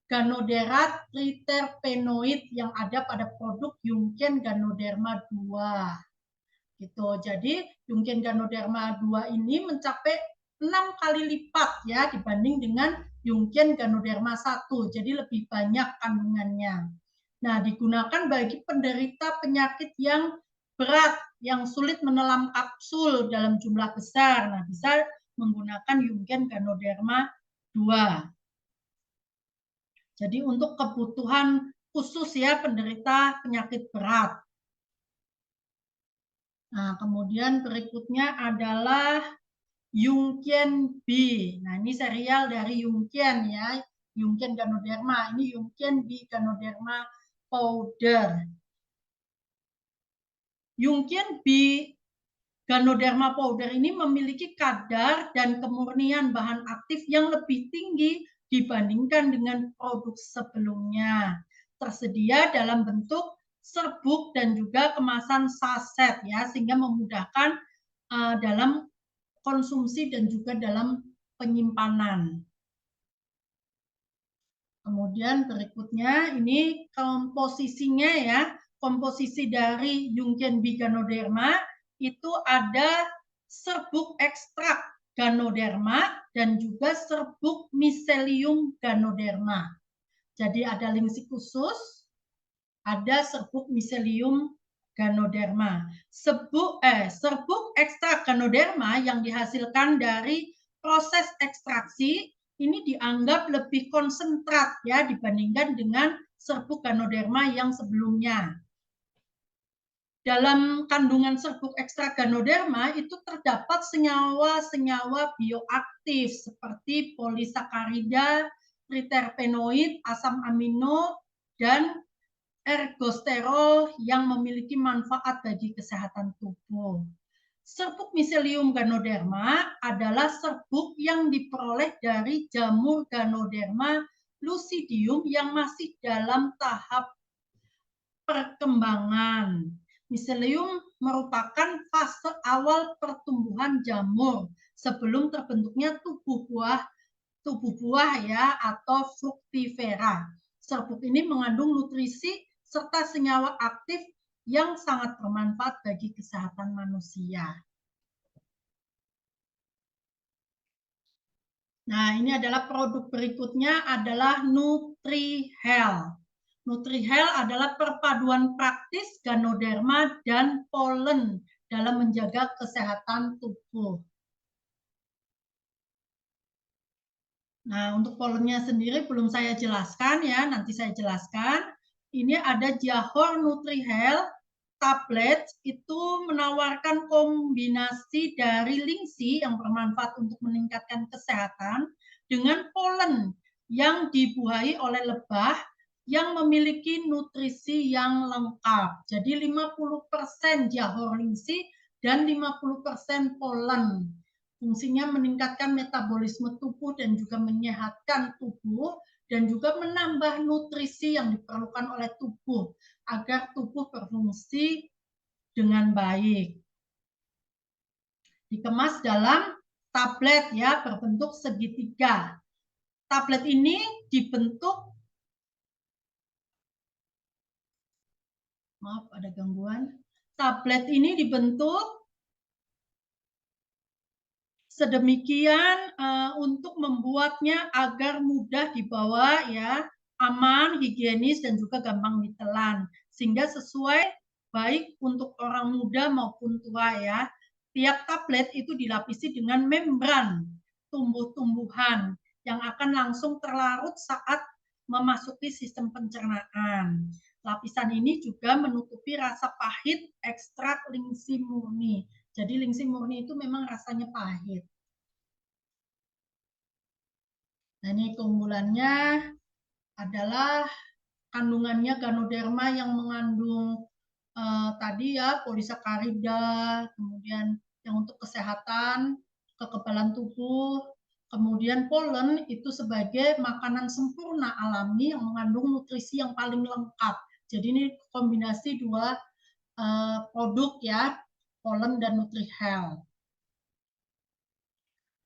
ganoderat triterpenoid yang ada pada produk Yungkian Ganoderma 2. Gitu. Jadi Yungkian Ganoderma 2 ini mencapai 6 kali lipat ya dibanding dengan Yungkian Ganoderma 1. Jadi lebih banyak kandungannya. Nah, digunakan bagi penderita penyakit yang berat, yang sulit menelan kapsul dalam jumlah besar. Nah, bisa menggunakan Jungian Ganoderma 2. Jadi untuk kebutuhan khusus ya penderita penyakit berat. Nah, kemudian berikutnya adalah Jungian B. Nah, ini serial dari Jungian ya, Jungian Ganoderma. Ini Jungian B Ganoderma powder. Jungian B Ganoderma powder ini memiliki kadar dan kemurnian bahan aktif yang lebih tinggi dibandingkan dengan produk sebelumnya. Tersedia dalam bentuk serbuk dan juga kemasan saset ya, sehingga memudahkan dalam konsumsi dan juga dalam penyimpanan. Kemudian berikutnya ini komposisinya ya, komposisi dari Jungian B Ganoderma itu ada serbuk ekstrak Ganoderma dan juga serbuk miselium Ganoderma. Jadi ada lingsi khusus, ada serbuk miselium Ganoderma. Serbuk ekstrak Ganoderma yang dihasilkan dari proses ekstraksi ini dianggap lebih konsentrat ya dibandingkan dengan serbuk Ganoderma yang sebelumnya. Dalam kandungan serbuk ekstrak Ganoderma itu terdapat senyawa-senyawa bioaktif seperti polisakarida, triterpenoid, asam amino, dan ergosterol yang memiliki manfaat bagi kesehatan tubuh. Serbuk miselium Ganoderma adalah serbuk yang diperoleh dari jamur Ganoderma lucidium yang masih dalam tahap perkembangan. Miselium merupakan fase awal pertumbuhan jamur sebelum terbentuknya tubuh buah ya atau fruktifera. Serbuk ini mengandung nutrisi serta senyawa aktif yang sangat bermanfaat bagi kesehatan manusia. Nah, ini adalah produk berikutnya adalah NutriHealth. NutriHealth adalah perpaduan praktis Ganoderma dan polen dalam menjaga kesehatan tubuh. Nah, untuk polennya sendiri belum saya jelaskan ya, nanti saya jelaskan. Ini ada Jahor NutriHealth tablet itu menawarkan kombinasi dari lingsi yang bermanfaat untuk meningkatkan kesehatan dengan polen yang dibuahi oleh lebah yang memiliki nutrisi yang lengkap. Jadi 50% Jahor lingsi dan 50% polen. Fungsinya meningkatkan metabolisme tubuh dan juga menyehatkan tubuh dan juga menambah nutrisi yang diperlukan oleh tubuh agar tubuh berfungsi dengan baik. Dikemas dalam tablet ya berbentuk segitiga. Tablet ini dibentuk, maaf ada gangguan. Tablet ini dibentuk sedemikian untuk membuatnya agar mudah dibawa ya, aman, higienis dan juga gampang ditelan sehingga sesuai baik untuk orang muda maupun tua ya. Tiap tablet itu dilapisi dengan membran tumbuh-tumbuhan yang akan langsung terlarut saat memasuki sistem pencernaan. Lapisan ini juga menutupi rasa pahit ekstrak lingsi murni. Jadi lingsi murni itu memang rasanya pahit. Nah, ini keunggulannya adalah kandungannya Ganoderma yang mengandung tadi ya polisakarida, kemudian yang untuk kesehatan, kekebalan tubuh, kemudian polen itu sebagai makanan sempurna alami yang mengandung nutrisi yang paling lengkap. Jadi ini kombinasi dua produk ya, polen dan NutriHealth.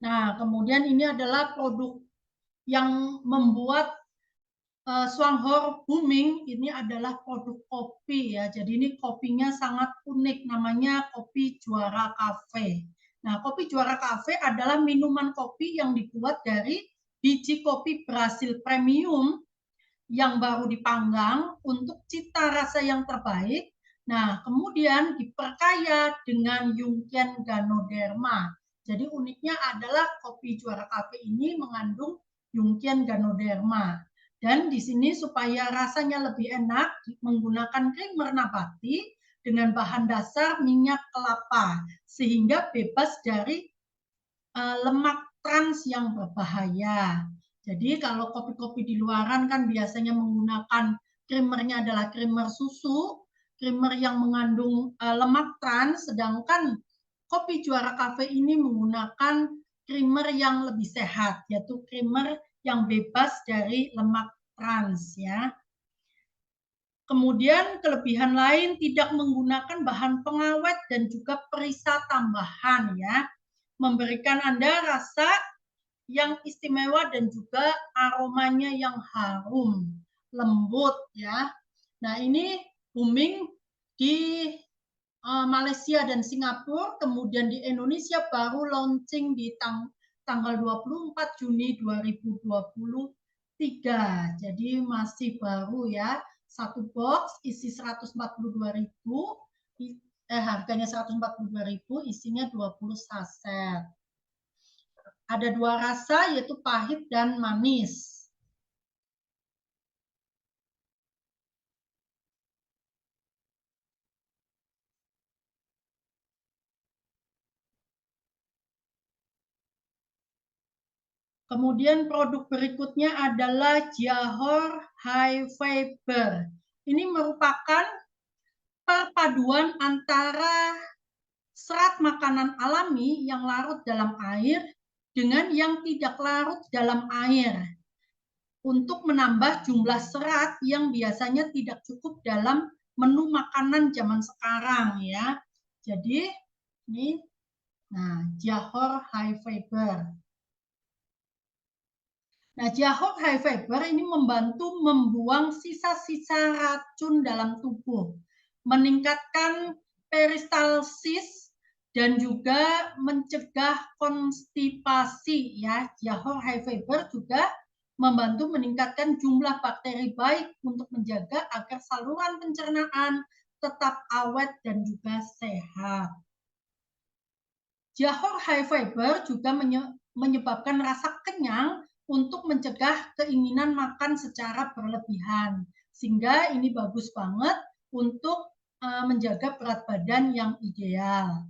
Nah, kemudian ini adalah produk yang membuat Swanghor booming. Ini adalah produk kopi ya. Jadi ini kopinya sangat unik, namanya kopi Juara Cafe. Nah, kopi Juara Cafe adalah minuman kopi yang dibuat dari biji kopi Brasil premium yang baru dipanggang untuk cita rasa yang terbaik. Nah, kemudian diperkaya dengan Yungkian Ganoderma. Jadi uniknya adalah kopi Juara Cafe ini mengandung Yungkian Ganoderma. Dan di sini supaya rasanya lebih enak menggunakan creamer nabati dengan bahan dasar minyak kelapa sehingga bebas dari lemak trans yang berbahaya. Jadi kalau kopi-kopi di luaran kan biasanya menggunakan creamernya adalah creamer susu, creamer yang mengandung lemak trans, sedangkan kopi Juara Cafe ini menggunakan creamer yang lebih sehat, yaitu creamer yang bebas dari lemak trans ya. Kemudian kelebihan lain tidak menggunakan bahan pengawet dan juga perisa tambahan ya, memberikan Anda rasa yang istimewa dan juga aromanya yang harum, lembut ya. Nah, ini booming di Malaysia dan Singapura, kemudian di Indonesia baru launching di tanggal 24 Juni 2023. Jadi masih baru ya. Satu box isi 142.000, harganya 142.000, isinya 20 saset. Ada dua rasa, yaitu pahit dan manis. Kemudian produk berikutnya adalah Johor High Fiber. Ini merupakan perpaduan antara serat makanan alami yang larut dalam air dengan yang tidak larut dalam air untuk menambah jumlah serat yang biasanya tidak cukup dalam menu makanan zaman sekarang ya. Jadi ini Johor High Fiber. Nah, Johor High Fiber ini membantu membuang sisa-sisa racun dalam tubuh, meningkatkan peristalsis dan juga mencegah konstipasi ya. Johor High Fiber juga membantu meningkatkan jumlah bakteri baik untuk menjaga agar saluran pencernaan tetap awet dan juga sehat. Johor High Fiber juga menyebabkan rasa kenyang untuk mencegah keinginan makan secara berlebihan. Sehingga ini bagus banget untuk menjaga berat badan yang ideal.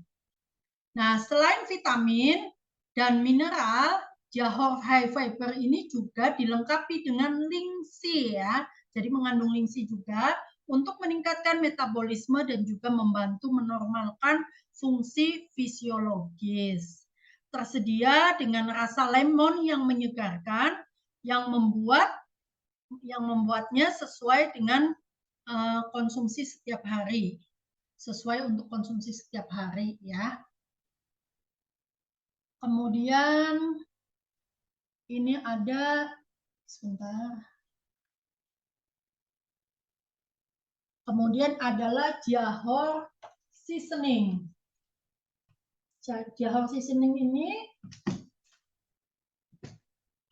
Nah, selain vitamin dan mineral, Johor High Fiber ini juga dilengkapi dengan lingsi ya. Jadi mengandung lingsi juga untuk meningkatkan metabolisme dan juga membantu menormalkan fungsi fisiologis. Tersedia dengan rasa lemon yang menyegarkan yang membuatnya sesuai dengan konsumsi setiap hari. Sesuai untuk konsumsi setiap hari ya. Kemudian ini ada sebentar. Kemudian adalah Johor Seasoning. Johor Seasoning ini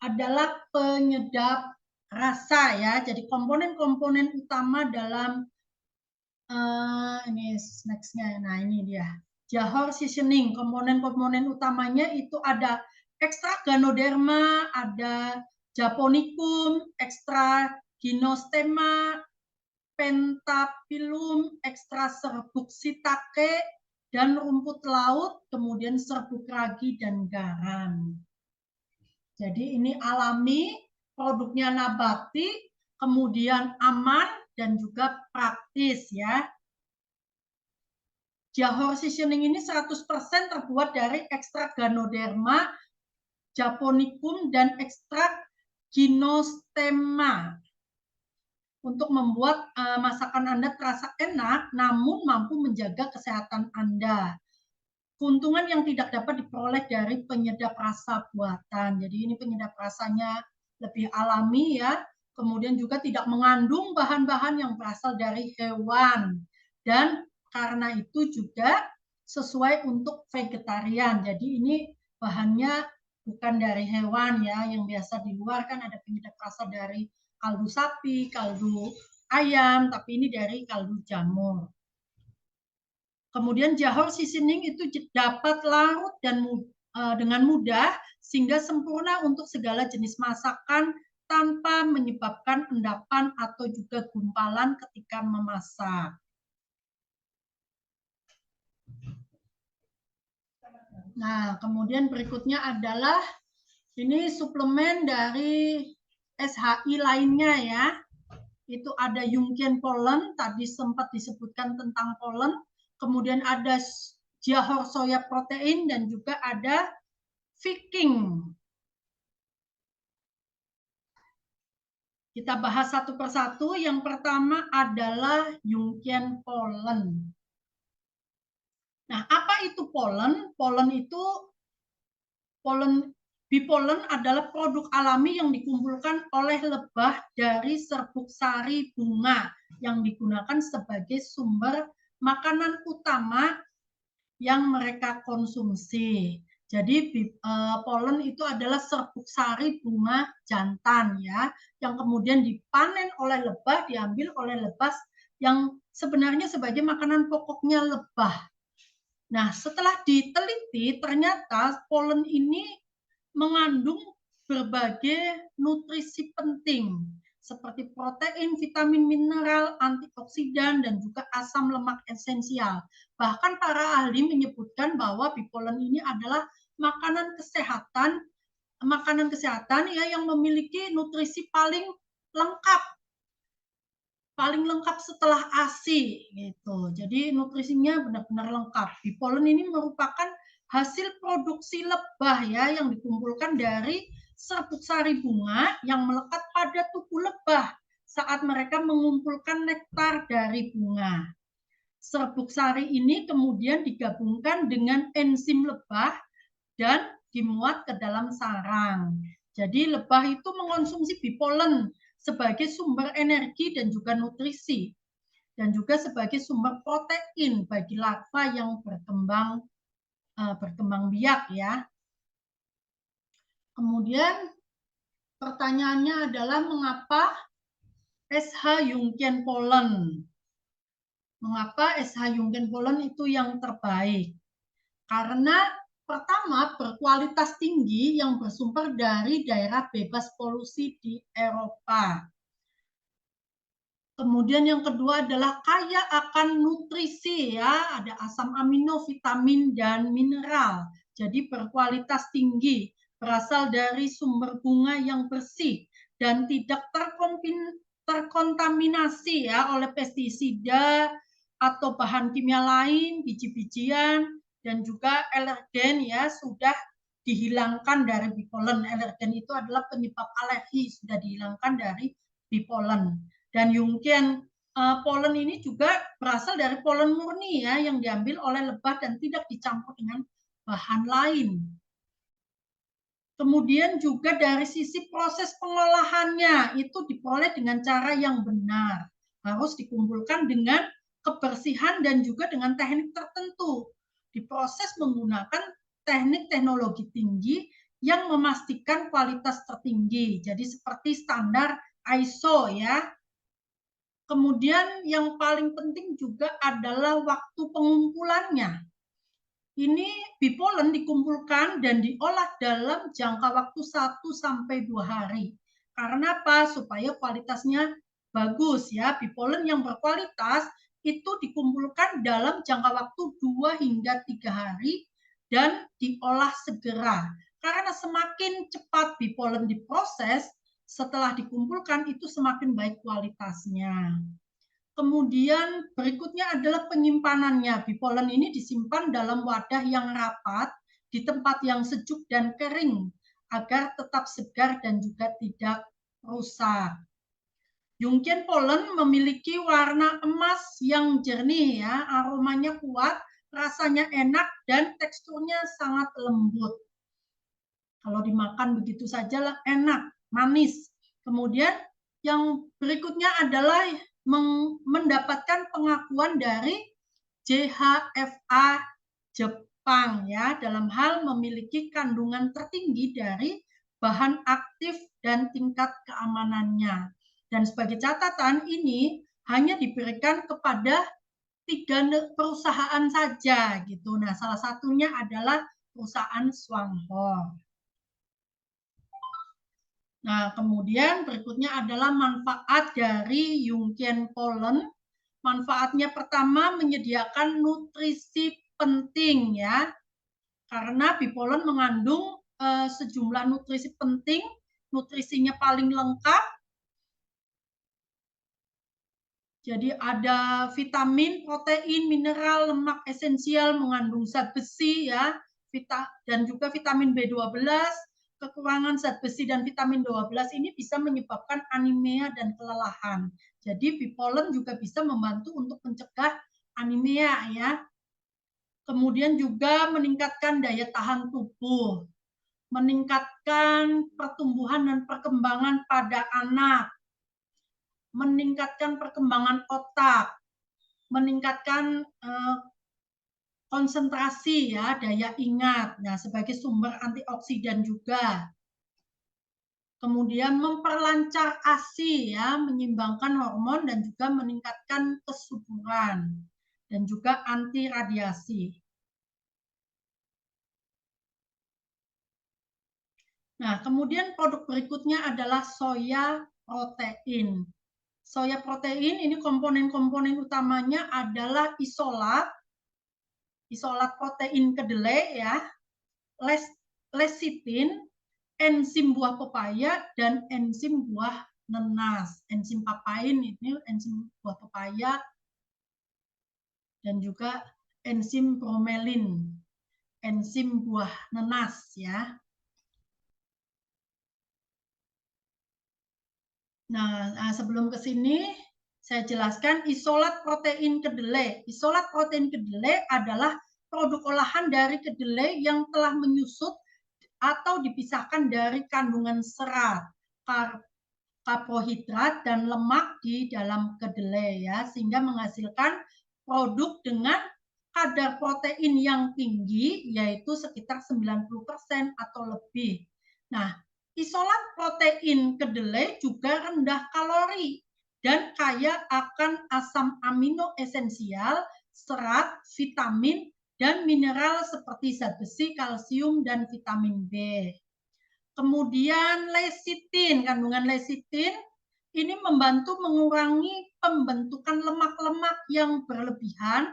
adalah penyedap rasa ya. Jadi komponen-komponen utama dalam ini nextnya. Nah, ini dia. Johor Seasoning. Komponen-komponen utamanya itu ada ekstrak Ganoderma, ada Japonicum, ekstrak Gynostema, Pentapilum, ekstra serbuk shiitake, dan rumput laut, kemudian serbuk ragi dan garam. Jadi ini alami, produknya nabati, kemudian aman dan juga praktis ya. Johor Seasoning ini 100% terbuat dari ekstrak Ganoderma, Japonicum, dan ekstrak Gynostema untuk membuat masakan Anda terasa enak namun mampu menjaga kesehatan Anda. Keuntungan yang tidak dapat diperoleh dari penyedap rasa buatan. Jadi ini penyedap rasanya lebih alami ya. Kemudian juga tidak mengandung bahan-bahan yang berasal dari hewan. Dan karena itu juga sesuai untuk vegetarian. Jadi ini bahannya bukan dari hewan ya. Yang biasa di luar kan ada penyedap rasa dari kaldu sapi, kaldu ayam, tapi ini dari kaldu jamur. Kemudian jahor seasoning itu dapat larut dan dengan mudah sehingga sempurna untuk segala jenis masakan tanpa menyebabkan endapan atau juga gumpalan ketika memasak. Nah, kemudian berikutnya adalah ini suplemen dari SHI lainnya ya. Itu ada Yungkian pollen, tadi sempat disebutkan tentang pollen. Kemudian ada jahor soya protein dan juga ada Viking. Kita bahas satu persatu. Yang pertama adalah Yungkian pollen. Nah, apa itu pollen? Bipollen adalah produk alami yang dikumpulkan oleh lebah dari serbuk sari bunga yang digunakan sebagai sumber makanan utama yang mereka konsumsi. Jadi polen itu adalah serbuk sari bunga jantan ya, yang kemudian dipanen oleh lebah, diambil oleh lebah yang sebenarnya sebagai makanan pokoknya lebah. Nah, setelah diteliti ternyata polen ini mengandung berbagai nutrisi penting seperti protein, vitamin, mineral, antioksidan, dan juga asam lemak esensial. Bahkan para ahli menyebutkan bahwa bipollen ini adalah makanan kesehatan ya yang memiliki nutrisi paling lengkap setelah ASI gitu. Jadi nutrisinya benar-benar lengkap. Bipollen ini merupakan hasil produksi lebah ya yang dikumpulkan dari serbuk sari bunga yang melekat pada tubuh lebah saat mereka mengumpulkan nektar dari bunga. Serbuk sari ini kemudian digabungkan dengan enzim lebah dan dimuat ke dalam sarang. Jadi lebah itu mengonsumsi bipollen sebagai sumber energi dan juga nutrisi dan juga sebagai sumber protein bagi larva yang berkembang biak ya. Kemudian pertanyaannya adalah mengapa SH Yungkian pollen? Mengapa SH Yungkian pollen itu yang terbaik? Karena pertama berkualitas tinggi yang bersumber dari daerah bebas polusi di Eropa. Kemudian yang kedua adalah kaya akan nutrisi ya, ada asam amino, vitamin dan mineral. Jadi berkualitas tinggi, berasal dari sumber bunga yang bersih dan tidak terkontaminasi ya oleh pestisida atau bahan kimia lain, biji-bijian dan juga alergen ya sudah dihilangkan dari bipollen. Alergen itu adalah penyebab alergi, sudah dihilangkan dari bipollen. Dan Yungkian pollen ini juga berasal dari pollen murni ya yang diambil oleh lebah dan tidak dicampur dengan bahan lain. Kemudian juga dari sisi proses pengolahannya itu diperoleh dengan cara yang benar. Harus dikumpulkan dengan kebersihan dan juga dengan teknik tertentu. Diproses menggunakan teknik teknologi tinggi yang memastikan kualitas tertinggi. Jadi seperti standar ISO ya. Kemudian yang paling penting juga adalah waktu pengumpulannya. Ini bipollen dikumpulkan dan diolah dalam jangka waktu 1-2 hari. Karena apa? Supaya kualitasnya bagus ya. Bipollen yang berkualitas itu dikumpulkan dalam jangka waktu 2 hingga 3 hari dan diolah segera. Karena semakin cepat bipollen diproses, setelah dikumpulkan itu semakin baik kualitasnya. Kemudian berikutnya adalah penyimpanannya. Bipollen ini disimpan dalam wadah yang rapat di tempat yang sejuk dan kering agar tetap segar dan juga tidak rusak. Yungkian pollen memiliki warna emas yang jernih ya, aromanya kuat, rasanya enak dan teksturnya sangat lembut. Kalau dimakan begitu saja lah enak, manis. Kemudian yang berikutnya adalah mendapatkan pengakuan dari JHFA Jepang ya dalam hal memiliki kandungan tertinggi dari bahan aktif dan tingkat keamanannya. Dan sebagai catatan, ini hanya diberikan kepada 3 perusahaan saja gitu. Nah, salah satunya adalah perusahaan Swanghor. Nah, kemudian berikutnya adalah manfaat dari Jungian Pollen. Manfaatnya pertama menyediakan nutrisi penting ya, karena bipolen mengandung sejumlah nutrisi penting, nutrisinya paling lengkap. Jadi ada vitamin, protein, mineral, lemak esensial, mengandung zat besi ya, dan juga vitamin B12. Kekurangan zat besi dan vitamin 12 ini bisa menyebabkan anemia dan kelelahan. Jadi bipolen juga bisa membantu untuk mencegah anemia ya. Kemudian juga meningkatkan daya tahan tubuh, meningkatkan pertumbuhan dan perkembangan pada anak, meningkatkan perkembangan otak, meningkatkan konsentrasi ya, daya ingat. Nah, sebagai sumber antioksidan juga. Kemudian memperlancar ASI ya, menyimbangkan hormon dan juga meningkatkan kesuburan dan juga anti radiasi. Nah, kemudian produk berikutnya adalah soya protein. Soya protein ini komponen-komponen utamanya adalah isolat protein kedelai ya, lecitin, enzim buah pepaya, dan enzim buah nenas. Enzim papain ini enzim buah pepaya, dan juga enzim bromelin, enzim buah nenas ya. Nah, sebelum ke sini saya jelaskan isolat protein kedelai. Isolat protein kedelai adalah produk olahan dari kedelai yang telah menyusut atau dipisahkan dari kandungan serat, karbohidrat, dan lemak di dalam kedelai ya, sehingga menghasilkan produk dengan kadar protein yang tinggi, yaitu sekitar 90% atau lebih. Nah, isolat protein kedelai juga rendah kalori dan kaya akan asam amino esensial, serat, vitamin, dan mineral seperti zat besi, kalsium, dan vitamin B. Kemudian lecitin, kandungan lecitin ini membantu mengurangi pembentukan lemak-lemak yang berlebihan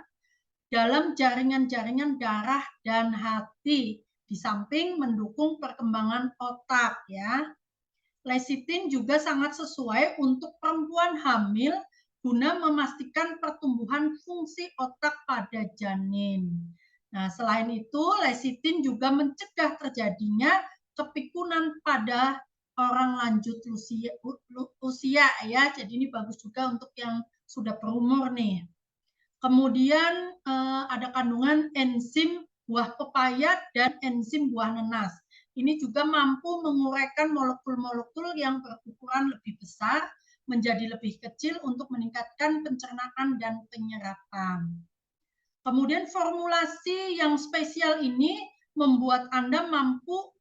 dalam jaringan-jaringan darah dan hati, di samping mendukung perkembangan otak ya. Lecitin juga sangat sesuai untuk perempuan hamil guna memastikan pertumbuhan fungsi otak pada janin. Nah, selain itu, lecitin juga mencegah terjadinya kepikunan pada orang lanjut usia ya. Jadi ini bagus juga untuk yang sudah berumur nih. Kemudian ada kandungan enzim buah pepaya dan enzim buah nenas. Ini juga mampu menguraikan molekul-molekul yang berukuran lebih besar menjadi lebih kecil untuk meningkatkan pencernaan dan penyerapan. Kemudian formulasi yang spesial ini membuat Anda mampu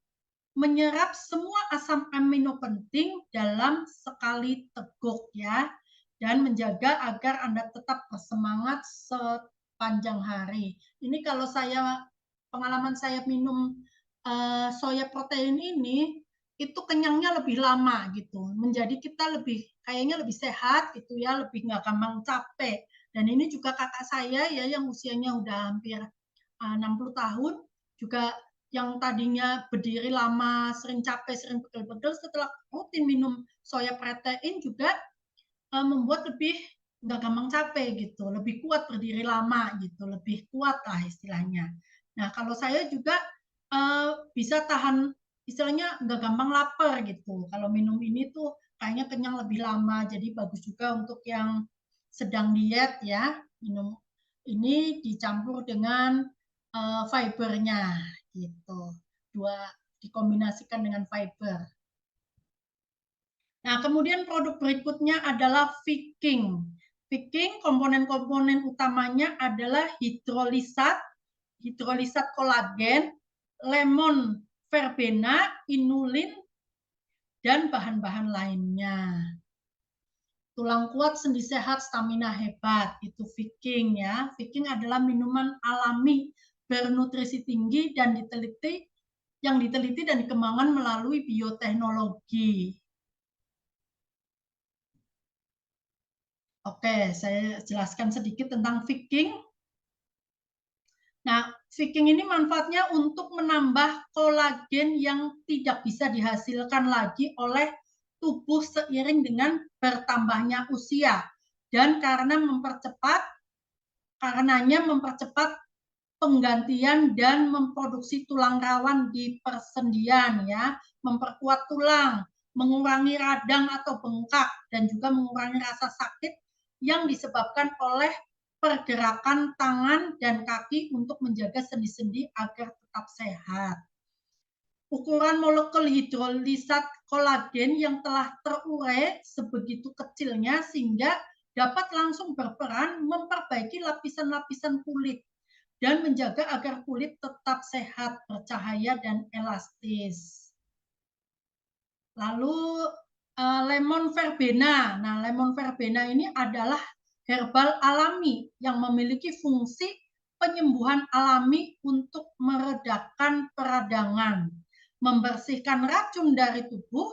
menyerap semua asam amino penting dalam sekali teguk ya, dan menjaga agar Anda tetap bersemangat sepanjang hari. Ini kalau pengalaman saya minum soya protein ini, itu kenyangnya lebih lama gitu, menjadi kita kayaknya lebih sehat gitu ya, lebih nggak gampang capek. Dan ini juga kakak saya ya yang usianya udah hampir 60 tahun, juga yang tadinya berdiri lama, sering capek, sering pegel-pegel, setelah rutin minum soya protein juga membuat lebih nggak gampang capek gitu, lebih kuat berdiri lama gitu, lebih kuat lah istilahnya. Nah, kalau saya juga bisa tahan, istilahnya nggak gampang lapar gitu. Kalau minum ini tuh kayaknya kenyang lebih lama, jadi bagus juga untuk yang sedang diet ya. Minum ini dicampur dengan fibernya gitu. Dikombinasikan dengan fiber. Nah, kemudian produk berikutnya adalah Viking. Viking komponen-komponen utamanya adalah hidrolisat kolagen, lemon verbena, inulin, dan bahan-bahan lainnya. tulang kuat, sendi sehat, stamina hebat. Itu Viking ya. Viking adalah minuman alami bernutrisi tinggi dan diteliti dan dikembangkan melalui bioteknologi. Oke, saya jelaskan sedikit tentang Viking. Nah, Viking ini manfaatnya untuk menambah kolagen yang tidak bisa dihasilkan lagi oleh tubuh seiring dengan bertambahnya usia. Dan karenanya mempercepat penggantian dan memproduksi tulang rawan di persendian ya, memperkuat tulang, mengurangi radang atau bengkak dan juga mengurangi rasa sakit yang disebabkan oleh pergerakan tangan dan kaki untuk menjaga sendi-sendi agar tetap sehat. Ukuran molekul hidrolisat kolagen yang telah terurai sebegitu kecilnya sehingga dapat langsung berperan memperbaiki lapisan-lapisan kulit dan menjaga agar kulit tetap sehat, bercahaya, dan elastis. Lalu lemon verbena. Nah, lemon verbena ini adalah herbal alami yang memiliki fungsi penyembuhan alami untuk meredakan peradangan, membersihkan racun dari tubuh,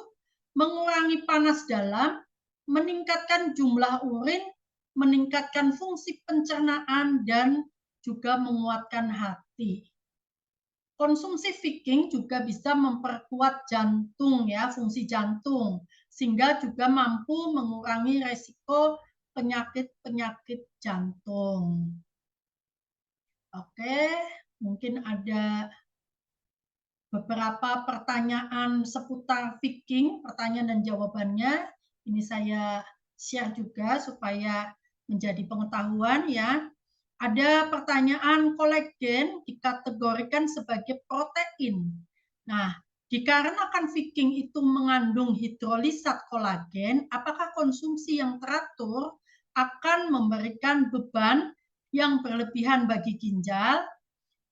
mengurangi panas dalam, meningkatkan jumlah urin, meningkatkan fungsi pencernaan, dan juga menguatkan hati. Konsumsi Viking juga bisa memperkuat jantung ya, fungsi jantung, sehingga juga mampu mengurangi resiko penyakit-penyakit jantung. Oke, mungkin ada beberapa pertanyaan seputar Viking, pertanyaan dan jawabannya. Ini saya share juga supaya menjadi pengetahuan ya. Ada pertanyaan, kolagen dikategorikan sebagai protein. Nah, dikarenakan Viking itu mengandung hidrolisat kolagen, apakah konsumsi yang teratur akan memberikan beban yang berlebihan bagi ginjal?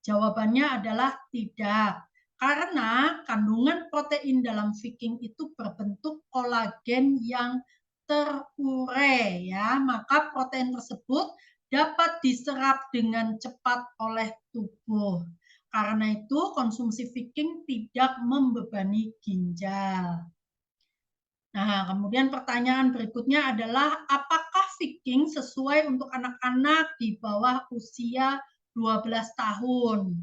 Jawabannya adalah tidak. Karena kandungan protein dalam Viking itu berbentuk kolagen yang terurai ya, maka protein tersebut dapat diserap dengan cepat oleh tubuh. Karena itu konsumsi Viking tidak membebani ginjal. Nah, kemudian pertanyaan berikutnya adalah apakah Viking sesuai untuk anak-anak di bawah usia 12 tahun?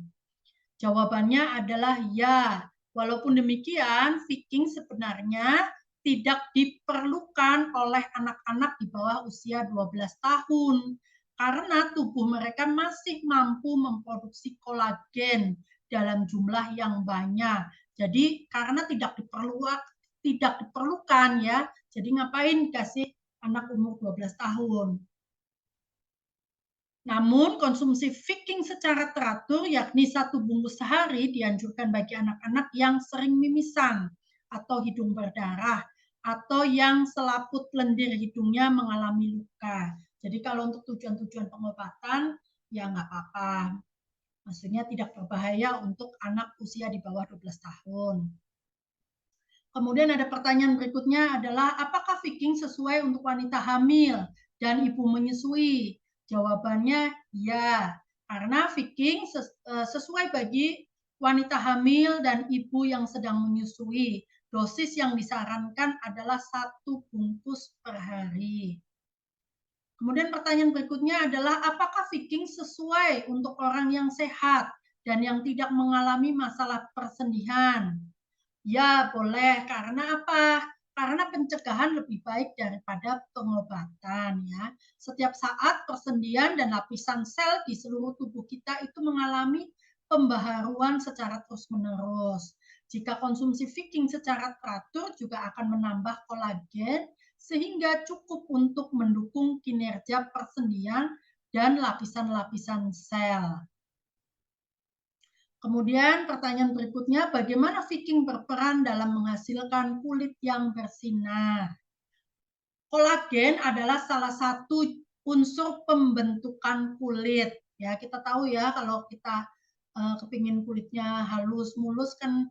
Jawabannya adalah ya. Walaupun demikian, Viking sebenarnya tidak diperlukan oleh anak-anak di bawah usia 12 tahun karena tubuh mereka masih mampu memproduksi kolagen dalam jumlah yang banyak. Jadi karena tidak diperlukan ya. Jadi ngapain kasih anak umur 12 tahun? Namun konsumsi Viking secara teratur yakni 1 bungkus sehari dianjurkan bagi anak-anak yang sering mimisan atau hidung berdarah atau yang selaput lendir hidungnya mengalami luka. Jadi kalau untuk tujuan-tujuan pengobatan ya nggak apa-apa. Maksudnya tidak berbahaya untuk anak usia di bawah 12 tahun. Kemudian ada pertanyaan berikutnya adalah apakah Viking sesuai untuk wanita hamil dan ibu menyusui? Jawabannya ya, karena Viking sesuai bagi wanita hamil dan ibu yang sedang menyusui. Dosis yang disarankan adalah 1 bungkus per hari. Kemudian pertanyaan berikutnya adalah apakah Viking sesuai untuk orang yang sehat dan yang tidak mengalami masalah persendian? Ya, boleh. Karena apa? Karena pencegahan lebih baik daripada pengobatan ya. Setiap saat persendian dan lapisan sel di seluruh tubuh kita itu mengalami pembaharuan secara terus-menerus. Jika konsumsi Viking secara teratur juga akan menambah kolagen sehingga cukup untuk mendukung kinerja persendian dan lapisan-lapisan sel. Kemudian pertanyaan berikutnya, bagaimana Viking berperan dalam menghasilkan kulit yang bersinar? Kolagen adalah salah satu unsur pembentukan kulit. Ya, kita tahu ya kalau kita kepingin kulitnya halus mulus kan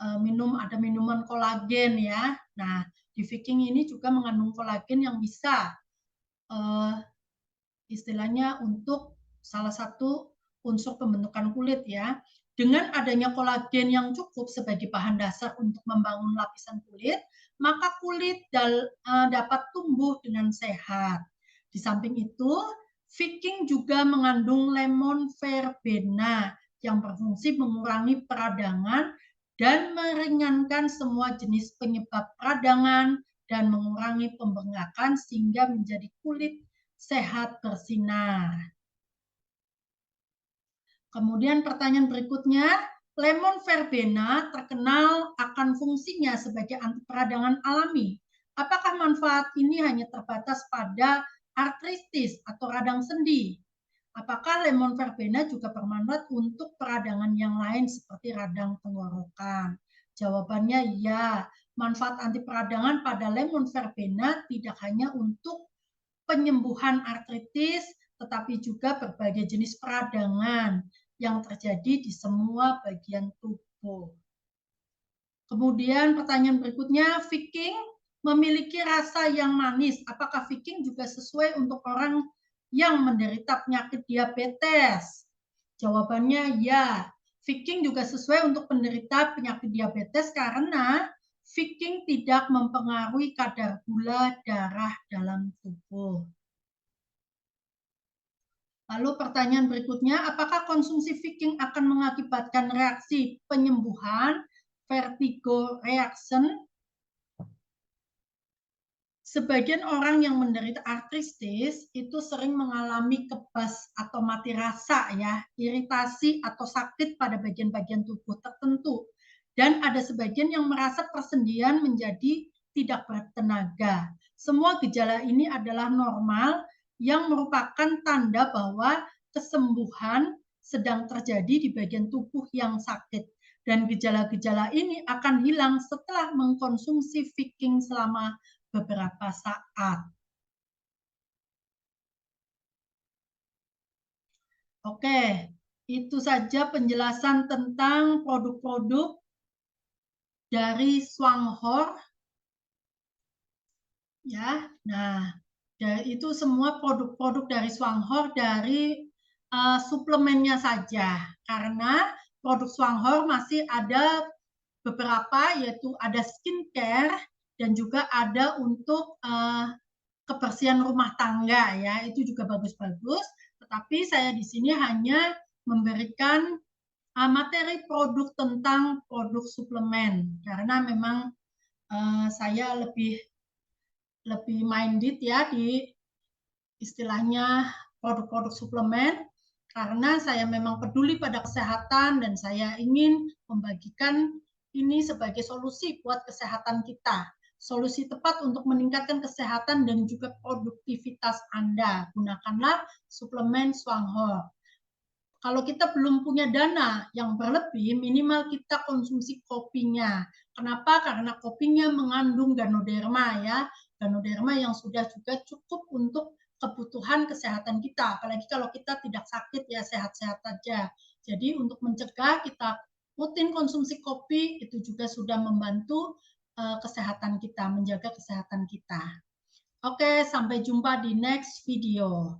ada minuman kolagen ya. Nah, Di Viking ini juga mengandung kolagen yang bisa istilahnya untuk salah satu unsur pembentukan kulit ya. Dengan adanya kolagen yang cukup sebagai bahan dasar untuk membangun lapisan kulit, maka kulit dapat tumbuh dengan sehat. Di samping itu, Viking juga mengandung lemon verbena yang berfungsi mengurangi peradangan dan meringankan semua jenis penyebab peradangan dan mengurangi pembengkakan sehingga menjadi kulit sehat bersinar. Kemudian pertanyaan berikutnya, lemon verbena terkenal akan fungsinya sebagai anti peradangan alami. Apakah manfaat ini hanya terbatas pada artritis atau radang sendi? Apakah lemon verbena juga bermanfaat untuk peradangan yang lain seperti radang tenggorokan? Jawabannya ya. Manfaat anti peradangan pada lemon verbena tidak hanya untuk penyembuhan artritis, tetapi juga berbagai jenis peradangan yang terjadi di semua bagian tubuh. Kemudian pertanyaan berikutnya, Viking memiliki rasa yang manis. Apakah Viking juga sesuai untuk orang yang menderita penyakit diabetes? Jawabannya ya. Viking juga sesuai untuk penderita penyakit diabetes karena Viking tidak mempengaruhi kadar gula darah dalam tubuh. Lalu pertanyaan berikutnya, apakah konsumsi Viking akan mengakibatkan reaksi penyembuhan, vertigo reaction? Sebagian orang yang menderita artritis itu sering mengalami kebas atau mati rasa ya, iritasi atau sakit pada bagian-bagian tubuh tertentu. Dan ada sebagian yang merasa persendian menjadi tidak bertenaga. Semua gejala ini adalah normal yang merupakan tanda bahwa kesembuhan sedang terjadi di bagian tubuh yang sakit. Dan gejala-gejala ini akan hilang setelah mengkonsumsi Viking selama beberapa saat. Oke, itu saja penjelasan tentang produk-produk dari Swanghor. Ya, nah, itu semua produk-produk dari Swanghor dari suplemennya saja. Karena produk Swanghor masih ada beberapa, yaitu ada skincare dan juga ada untuk kebersihan rumah tangga ya, itu juga bagus-bagus. Tetapi saya di sini hanya memberikan materi produk tentang produk suplemen karena memang saya lebih minded ya di istilahnya produk-produk suplemen karena saya memang peduli pada kesehatan dan saya ingin membagikan ini sebagai solusi buat kesehatan kita. Solusi tepat untuk meningkatkan kesehatan dan juga produktivitas Anda. Gunakanlah suplemen Swanghor. Kalau kita belum punya dana yang berlebih, minimal kita konsumsi kopinya. Kenapa? Karena kopinya mengandung ganoderma ya. Ganoderma yang sudah juga cukup untuk kebutuhan kesehatan kita. Apalagi kalau kita tidak sakit ya, sehat-sehat saja. Jadi untuk mencegah kita rutin konsumsi kopi itu juga sudah membantu kesehatan kita, menjaga kesehatan kita. Oke, sampai jumpa di next video.